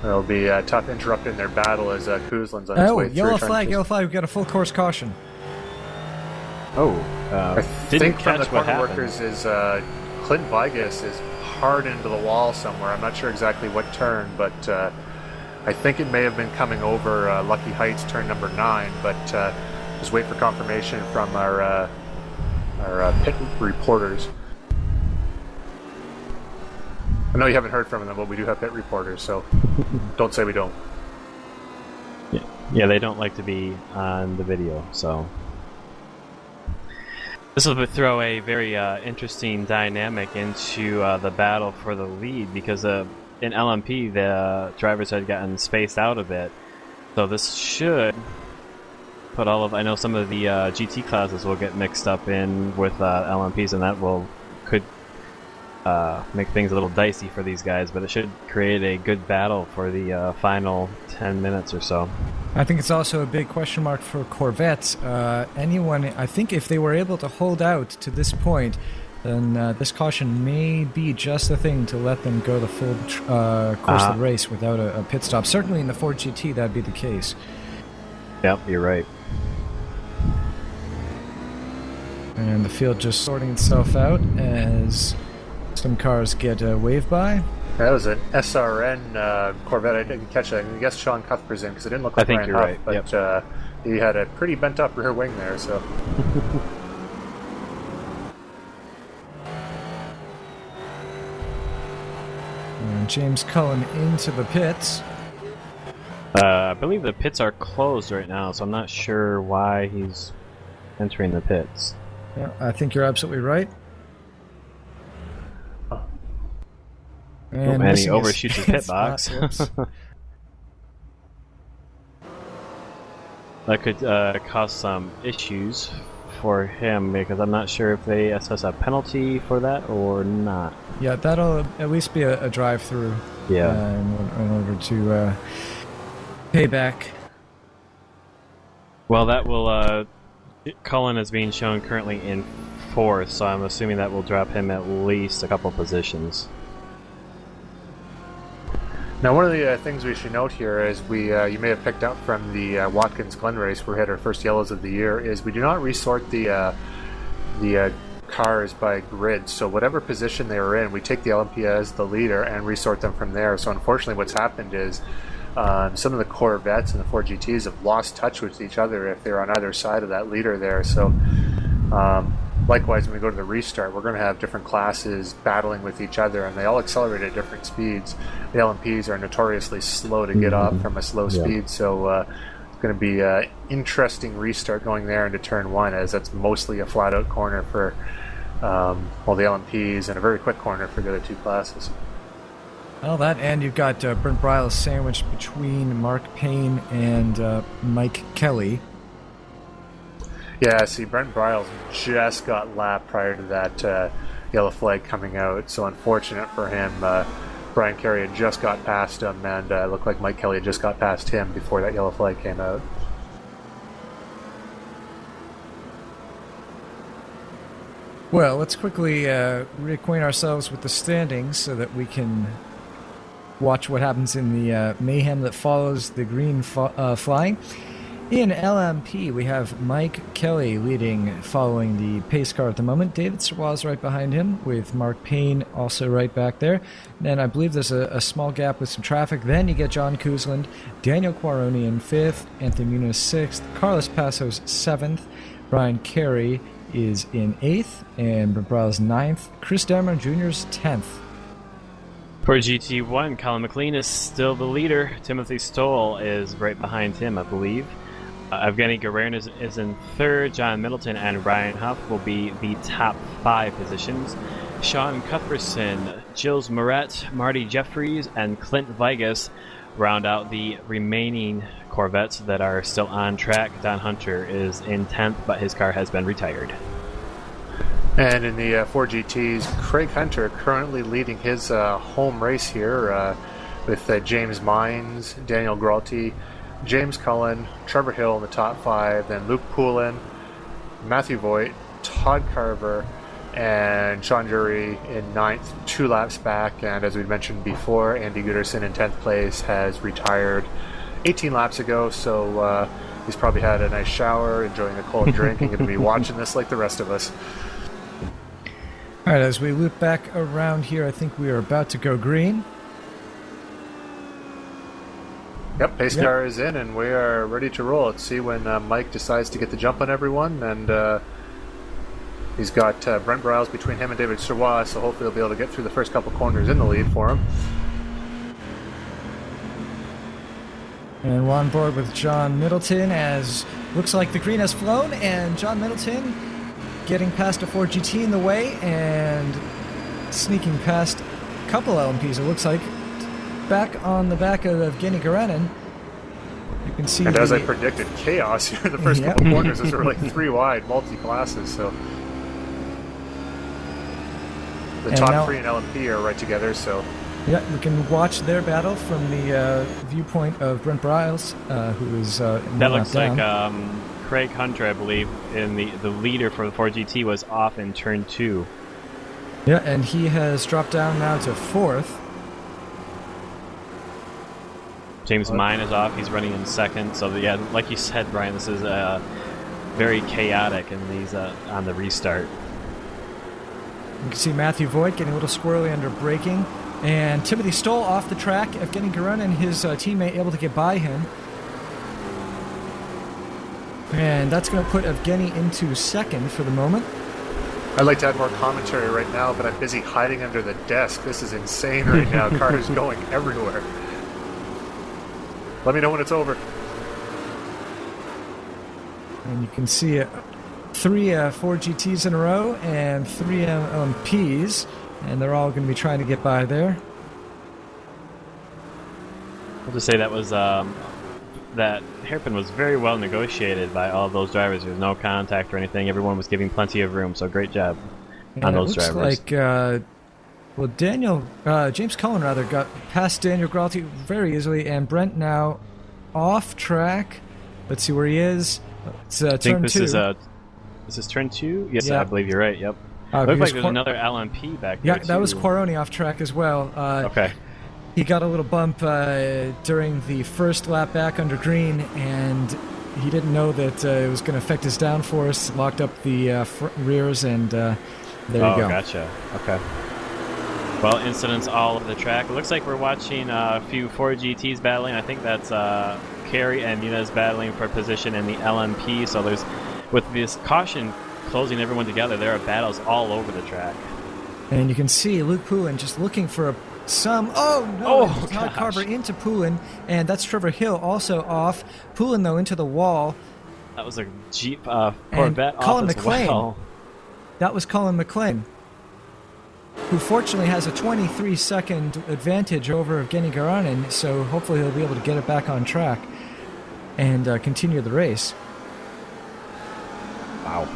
it'll be tough interrupting their battle as Kuzland's on his way through. Yellow flag, we've got a full course caution. Oh, I think from the corner workers is Clint Vigas is hard into the wall somewhere. I'm not sure exactly what turn, but I think it may have been coming over Lucky Heights turn number 9, but just wait for confirmation from our pit reporters. I know you haven't heard from them, but we do have pit reporters, so don't say we don't. Yeah, they don't like to be on the video, so... This will throw a very interesting dynamic into the battle for the lead, because in LMP the drivers had gotten spaced out a bit. So this should put I know some of the GT classes will get mixed up in with LMPs, and that could make things a little dicey for these guys, but it should create a good battle for the final 10 minutes or so. I think it's also a big question mark for Corvettes. I think if they were able to hold out to this point, then this caution may be just the thing to let them go the full course of the race without a pit stop. Certainly in the Ford GT, that'd be the case. Yep, you're right. And the field just sorting itself out as some cars get waved by. That was an SRN Corvette. I didn't catch that. I guess Sean Cuthbert's in because it didn't look like Ryan Huff, right. But yep. He had a pretty bent up rear wing there. So. And James Cullen into the pits. I believe the pits are closed right now, so I'm not sure why he's entering the pits. Yeah, I think you're absolutely right. And he overshoots his pit box. That could cause some issues for him, because I'm not sure if they assess a penalty for that or not. Yeah, that'll at least be a drive-through. Yeah. In order to pay back. Well, that will... Cullen is being shown currently in 4th, so I'm assuming that will drop him at least a couple positions. Now, one of the things we should note here is you may have picked up from the Watkins Glen race where we had our first yellows of the year, is we do not resort the cars by grid. So whatever position they were in, we take the LMP as the leader and resort them from there. So unfortunately what's happened is some of the Corvettes and the 4GTs have lost touch with each other if they're on either side of that leader there. So likewise, when we go to the restart, we're going to have different classes battling with each other, and they all accelerate at different speeds. The LMPs are notoriously slow to get up from a slow speed, so it's going to be an interesting restart going there into turn 1, as that's mostly a flat-out corner for the LMPs and a very quick corner for the other two classes. Well, that, and you've got Brent Bryles sandwiched between Mark Payne and Mike Kelly. Yeah, see, Brent Bryles just got lapped prior to that yellow flag coming out, so unfortunate for him. Brian Carey had just got past him, and it looked like Mike Kelly had just got past him before that yellow flag came out. Well, let's quickly reacquaint ourselves with the standings so that we can watch what happens in the mayhem that follows the green flying. In LMP, we have Mike Kelly leading, following the pace car at the moment. David Surwa's right behind him, with Mark Payne also right back there. Then I believe there's a small gap with some traffic. Then you get John Kuzland, Daniel Quaroni in 5th, Anthony Muniz 6th, Carlos Passos 7th, Brian Carey is in 8th, and Brent Bryles 9th, Chris Dameron Jr.'s 10th. For GT1, Colin McLean is still the leader. Timothy Stoll is right behind him, I believe. Evgeny Guerin is in 3rd. John Middleton and Ryan Huff will be the top 5 positions. Sean Cuthbertson, Gilles Moret, Marty Jeffries, and Clint Vigas round out the remaining Corvettes that are still on track. Don Hunter is in 10th, but his car has been retired. And in the 4GTs, Craig Hunter currently leading his home race here with James Mines, Daniel Gralty, James Cullen, Trevor Hill in the top 5, then Luke Poulin, Matthew Voigt, Todd Carver, and Sean Jury in 9th, 2 laps back. And as we mentioned before, Andy Gooderson in 10th place has retired 18 laps ago, so he's probably had a nice shower, enjoying a cold drink, and going to be watching this like the rest of us. All right, as we loop back around here, I think we are about to go green. Yep, pace car is in, and we are ready to roll. Let's see when Mike decides to get the jump on everyone, and he's got Brent Bryles between him and David Surwa, so hopefully he'll be able to get through the first couple corners in the lead for him. And we're on board with John Middleton, as looks like the green has flown, and John Middleton getting past a 4GT in the way and sneaking past a couple LMPs, it looks like. Back on the back of Evgeny Guerin. You can see. And as I predicted, chaos here in the first couple corners. Those are like 3 wide, multi-classes. So the top 3 in LMP are right together. So yeah, we can watch their battle from the viewpoint of Brent Bryles, who is that looks down. Like Craig Hunter, I believe, in the leader for the 4GT was off in turn 2. Yeah, and he has dropped down now to 4th. James Mine is off. He's running in 2nd. So, yeah, like you said, Brian, this is very chaotic in these on the restart. You can see Matthew Voigt getting a little squirrely under braking. And Timothy Stoll off the track. Evgeny Guerin and his teammate able to get by him. And that's going to put Evgeny into 2nd for the moment. I'd like to add more commentary right now, but I'm busy hiding under the desk. This is insane right now. Cars going everywhere. Let me know when it's over. And you can see 3 4GTs in a row and 3 LMPs, and they're all going to be trying to get by there. I'll just say that was that hairpin was very well negotiated by all of those drivers. There was no contact or anything. Everyone was giving plenty of room, so great job on those drivers. Like, James Cullen got past Daniel Gralty very easily, and Brent now off track. Let's see where he is. It's I think turn this 2. Is this turn 2? Yes, yeah. I believe you're right. Yep. Looks like there's another LMP back there. Yeah, that was Quaroni off track as well. Okay. He got a little bump during the first lap back under green, and he didn't know that it was going to affect his downforce, locked up the rears, and there you go. Oh, gotcha. Okay. Well, incidents all over the track. It looks like we're watching a few Ford GTs battling. I think that's Kerry and Muniz battling for position in the LMP. So there's, with this caution closing everyone together, there are battles all over the track. And you can see Luke Poulin just looking for some... Oh, no! Todd Carver into Poulin, and that's Trevor Hill also off. Poulin, though, into the wall. That was a Jeep Corvette Colin off as McLean. well. That was Colin McLean, who fortunately has a 23-second advantage over Evgeny Garanin, so hopefully he'll be able to get it back on track and continue the race. Wow.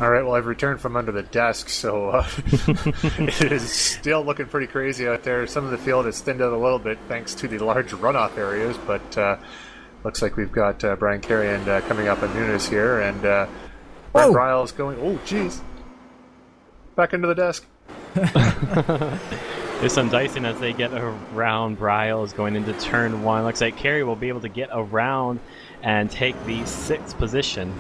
All right, well, I've returned from under the desk, so it is still looking pretty crazy out there. Some of the field has thinned out a little bit thanks to the large runoff areas, but looks like we've got Brian Carey coming up on Nunes here, and Brent Riles going, oh, geez, back into the desk. There's some dicing as they get around. Riles going into turn 1. Looks like Carey will be able to get around and take the 6th position.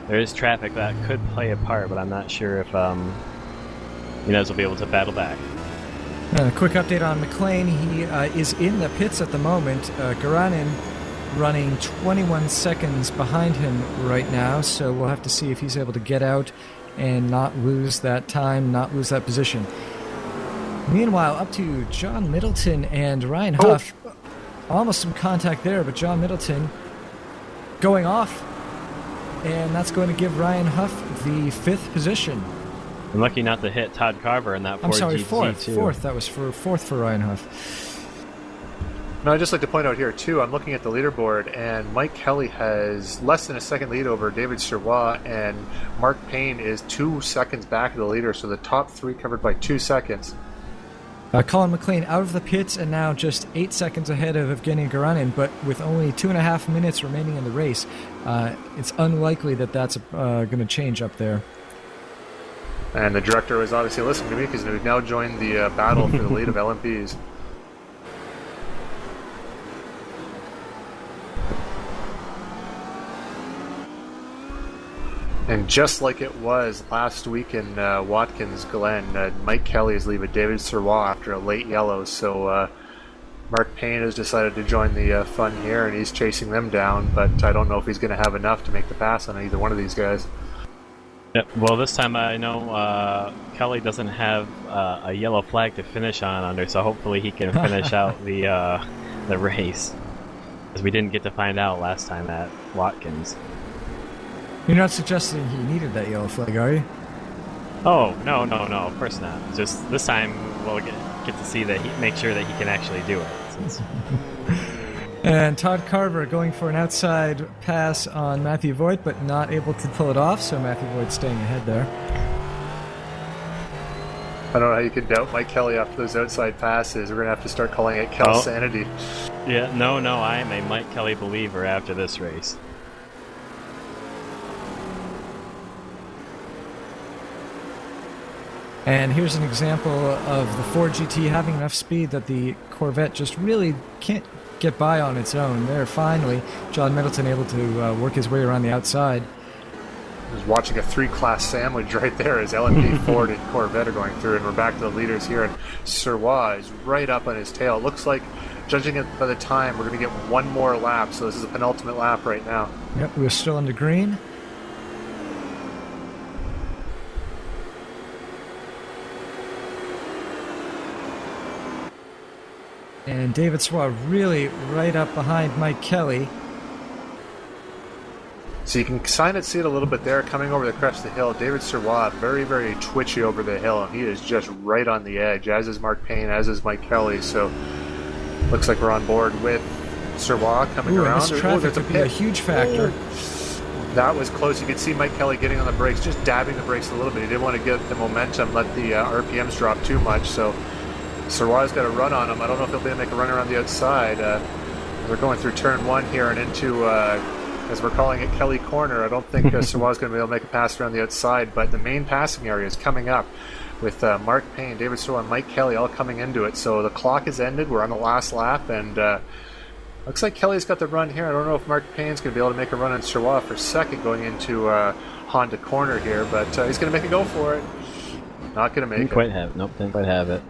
There is traffic that could play a part, but I'm not sure if Muniz will be able to battle back. A quick update on McLean. He is in the pits at the moment. Garanin running 21 seconds behind him right now, so we'll have to see if he's able to get out and not lose that time, not lose that position. Meanwhile, up to John Middleton and Ryan Huff. Almost some contact there, but John Middleton going off. And that's going to give Ryan Huff the 5th position. I'm lucky not to hit Todd Carver in that Ford GT2. Fourth. That was fourth for Ryan Huff. Now, I'd just like to point out here, too, I'm looking at the leaderboard, and Mike Kelly has less than a second lead over David Sirois, and Mark Payne is 2 seconds back of the leader, so the top 3 covered by 2 seconds. Colin McLean out of the pits and now just 8 seconds ahead of Evgeny Garanin, but with only 2.5 minutes remaining in the race, it's unlikely that that's going to change up there. And the director was obviously listening to me because we've now joined the battle for the lead of LMPs. And just like it was last week in Watkins Glen, Mike Kelly is leaving David Sirois after a late yellow, so Mark Payne has decided to join the fun here, and he's chasing them down, but I don't know if he's going to have enough to make the pass on either one of these guys. Yep. Well, this time I know Kelly doesn't have a yellow flag to finish on under, so hopefully he can finish out the race, as we didn't get to find out last time at Watkins. You're not suggesting he needed that yellow flag, are you? Oh, no, of course not. Just this time we'll get to see that make sure that he can actually do it. And Todd Carver going for an outside pass on Matthew Voigt, but not able to pull it off, so Matthew Voigt staying ahead there. I don't know how you can doubt Mike Kelly after those outside passes. We're going to have to start calling it Kel Sanity. Yeah, no, I am a Mike Kelly believer after this race. And here's an example of the Ford GT having enough speed that the Corvette just really can't get by on its own. There, finally, John Middleton able to work his way around the outside. I was watching a 3-class sandwich right there as LMP, Ford, and Corvette are going through, and we're back to the leaders here, and Sirois is right up on his tail. It looks like, judging it by the time, we're going to get one more lap, so this is a penultimate lap right now. Yep, we're still under green. And David Sirois really right up behind Mike Kelly. So you can kind of see it a little bit there coming over the crest of the hill. David Sirois very, very twitchy over the hill, and he is just right on the edge, as is Mark Payne, as is Mike Kelly. So looks like we're on board with Sirois coming around. This traffic could be a huge factor. That was close. You could see Mike Kelly getting on the brakes, just dabbing the brakes a little bit. He didn't want to get the momentum, let the RPMs drop too much. So Sirois got a run on him. I don't know if he'll be able to make a run around the outside. We're going through turn 1 here and into, as we're calling it, Kelly Corner. I don't think Sirois is going to be able to make a pass around the outside, but the main passing area is coming up with Mark Payne, David Sirois, and Mike Kelly all coming into it. So the clock is ended. We're on the last lap, and Looks like Kelly's got the run here. I don't know if Mark Payne's going to be able to make a run on Sirois for second going into Honda corner here, but he's going to make a go for it. Not going to make Didn't quite have it. Nope, didn't quite have it.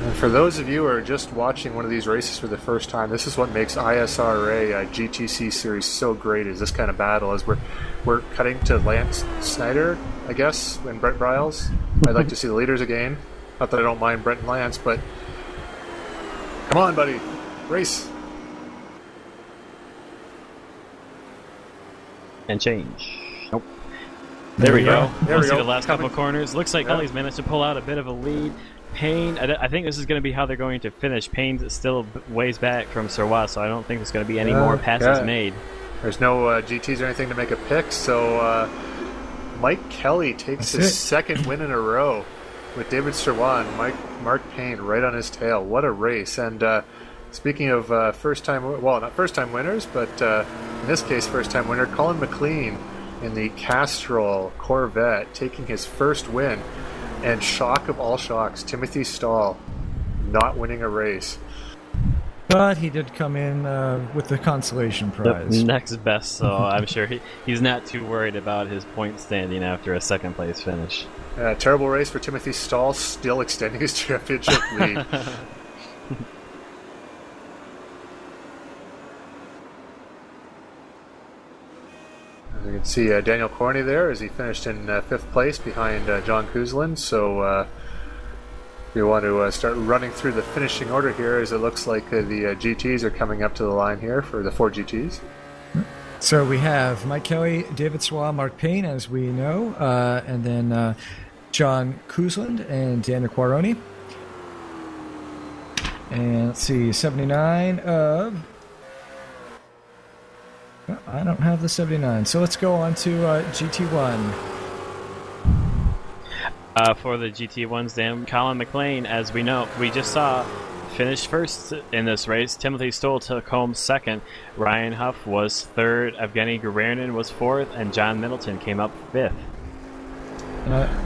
And for those of you who are just watching one of these races for the first time, this is what makes ISRA GTC series so great, is this kind of battle. As we're cutting to Lance Snyder, I guess, and Brett Briles. I'd like to see the leaders again. Not that I don't mind Brett and Lance, but come on, buddy, race. And change. Nope. There we go. There we see go. the last couple corners. Looks like Kelly's managed to pull out a bit of a lead. Payne, I think this is going to be how they're going to finish. Payne's still ways back from Sirois, so I don't think there's going to be any more passes made. There's no GTs or anything to make a pick, so Mike Kelly takes his second win in a row with David Sirois and Mark Payne right on his tail. What a race. And speaking of first-time, well, not first-time winners, but in this case, first-time winner, Colin McLean in the Castrol Corvette taking his first win. And shock of all shocks, Timothy Stahl not winning a race. But he did come in with the consolation prize. The next best, so I'm sure he's not too worried about his point standing after a second-place finish. Terrible race for Timothy Stahl, still extending his championship lead. As you can see, Daniel Corney there as he finished in 5th place behind John Kuzlin. So we want to start running through the finishing order here, as it looks like the GTs are coming up to the line here for the 4 GTs. So we have Mike Kelly, David Sirois, Mark Payne, as we know, and then John Kuzlin and Daniel Quaroni. And let's see, 79 of... Well, I don't have the 79, so let's go on to GT1. For the GT1s, then, Colin McLean, as we know, we just saw, finished first in this race. Timothy Stoll took home second. Ryan Huff was third. Evgeny Garernin was fourth, and John Middleton came up fifth.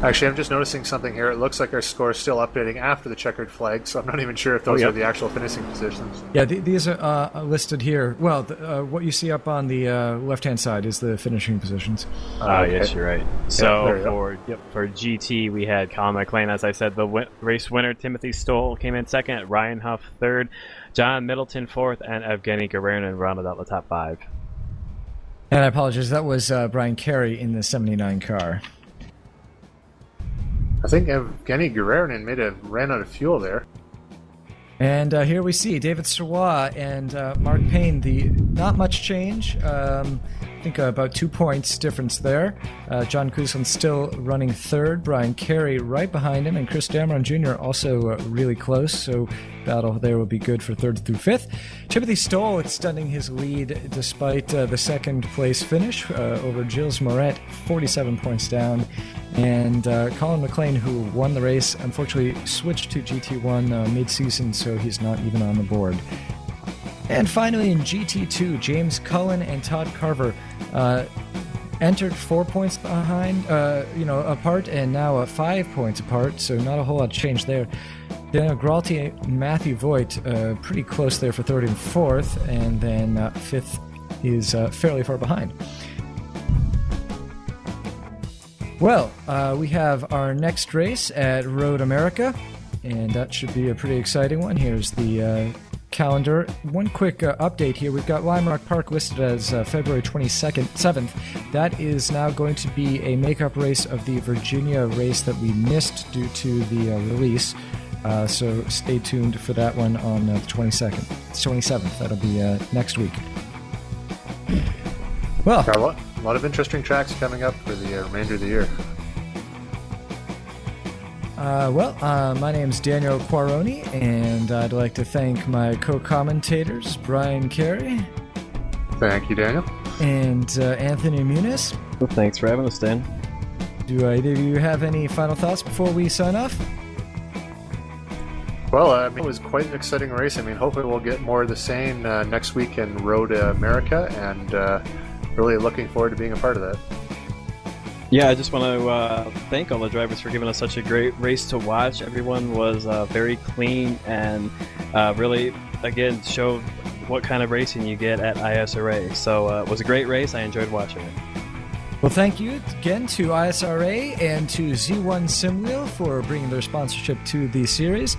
Actually, I'm just noticing something here. It looks like our score is still updating after the checkered flag, so I'm not even sure if those are the actual finishing positions. Yeah, these are listed here. Well, what you see up on the left-hand side is the finishing positions. Okay. Yes, you're right. So yeah, for GT, we had Colin McLean, as I said, the race winner. Timothy Stoll came in second. Ryan Huff third. John Middleton fourth, and Evgeny Garernin rounded out the top 5. And I apologize, that was Brian Carey in the 79 car. I think Evgeny Garernin ran out of fuel there. And here we see David Sirois and Mark Payne. Not much change. I think about 2 points difference there. John Kuzlin still running third. Brian Carey right behind him. And Chris Dameron Jr. also really close. So battle there will be good for 3rd through 5th. Timothy Stoll extending his lead despite the second place finish over Gilles Moret, 47 points down. And Colin McLean, who won the race, unfortunately switched to GT1 mid-season, so he's not even on the board. And finally in GT2, James Cullen and Todd Carver entered 4 points behind, apart, and now 5 points apart, so not a whole lot of change there. Daniel Gralti and Matthew Voigt pretty close there for 3rd and 4th, and then 5th is fairly far behind. Well, we have our next race at Road America, and that should be a pretty exciting one. Here's the calendar. One quick update here. We've got Lime Rock Park listed as February 7th. That is now going to be a makeup race of the Virginia race that we missed due to the release. So stay tuned for that one on the 22nd. It's 27th. That'll be next week. Well, got a lot of interesting tracks coming up for the remainder of the year. My name's Daniel Quaroni, and I'd like to thank my co-commentators, Brian Carey. Thank you, Daniel. And Anthony Muniz. Well, thanks for having us, Dan. Do either of you have any final thoughts before we sign off? Well, it was quite an exciting race. Hopefully we'll get more of the same next week in Road America, and really looking forward to being a part of that. Yeah, I just want to thank all the drivers for giving us such a great race to watch. Everyone was very clean and really, again, showed what kind of racing you get at ISRA. So it was a great race. I enjoyed watching it. Well, thank you again to ISRA and to Z1 Simwheel for bringing their sponsorship to the series.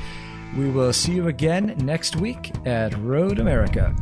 We will see you again next week at Road America.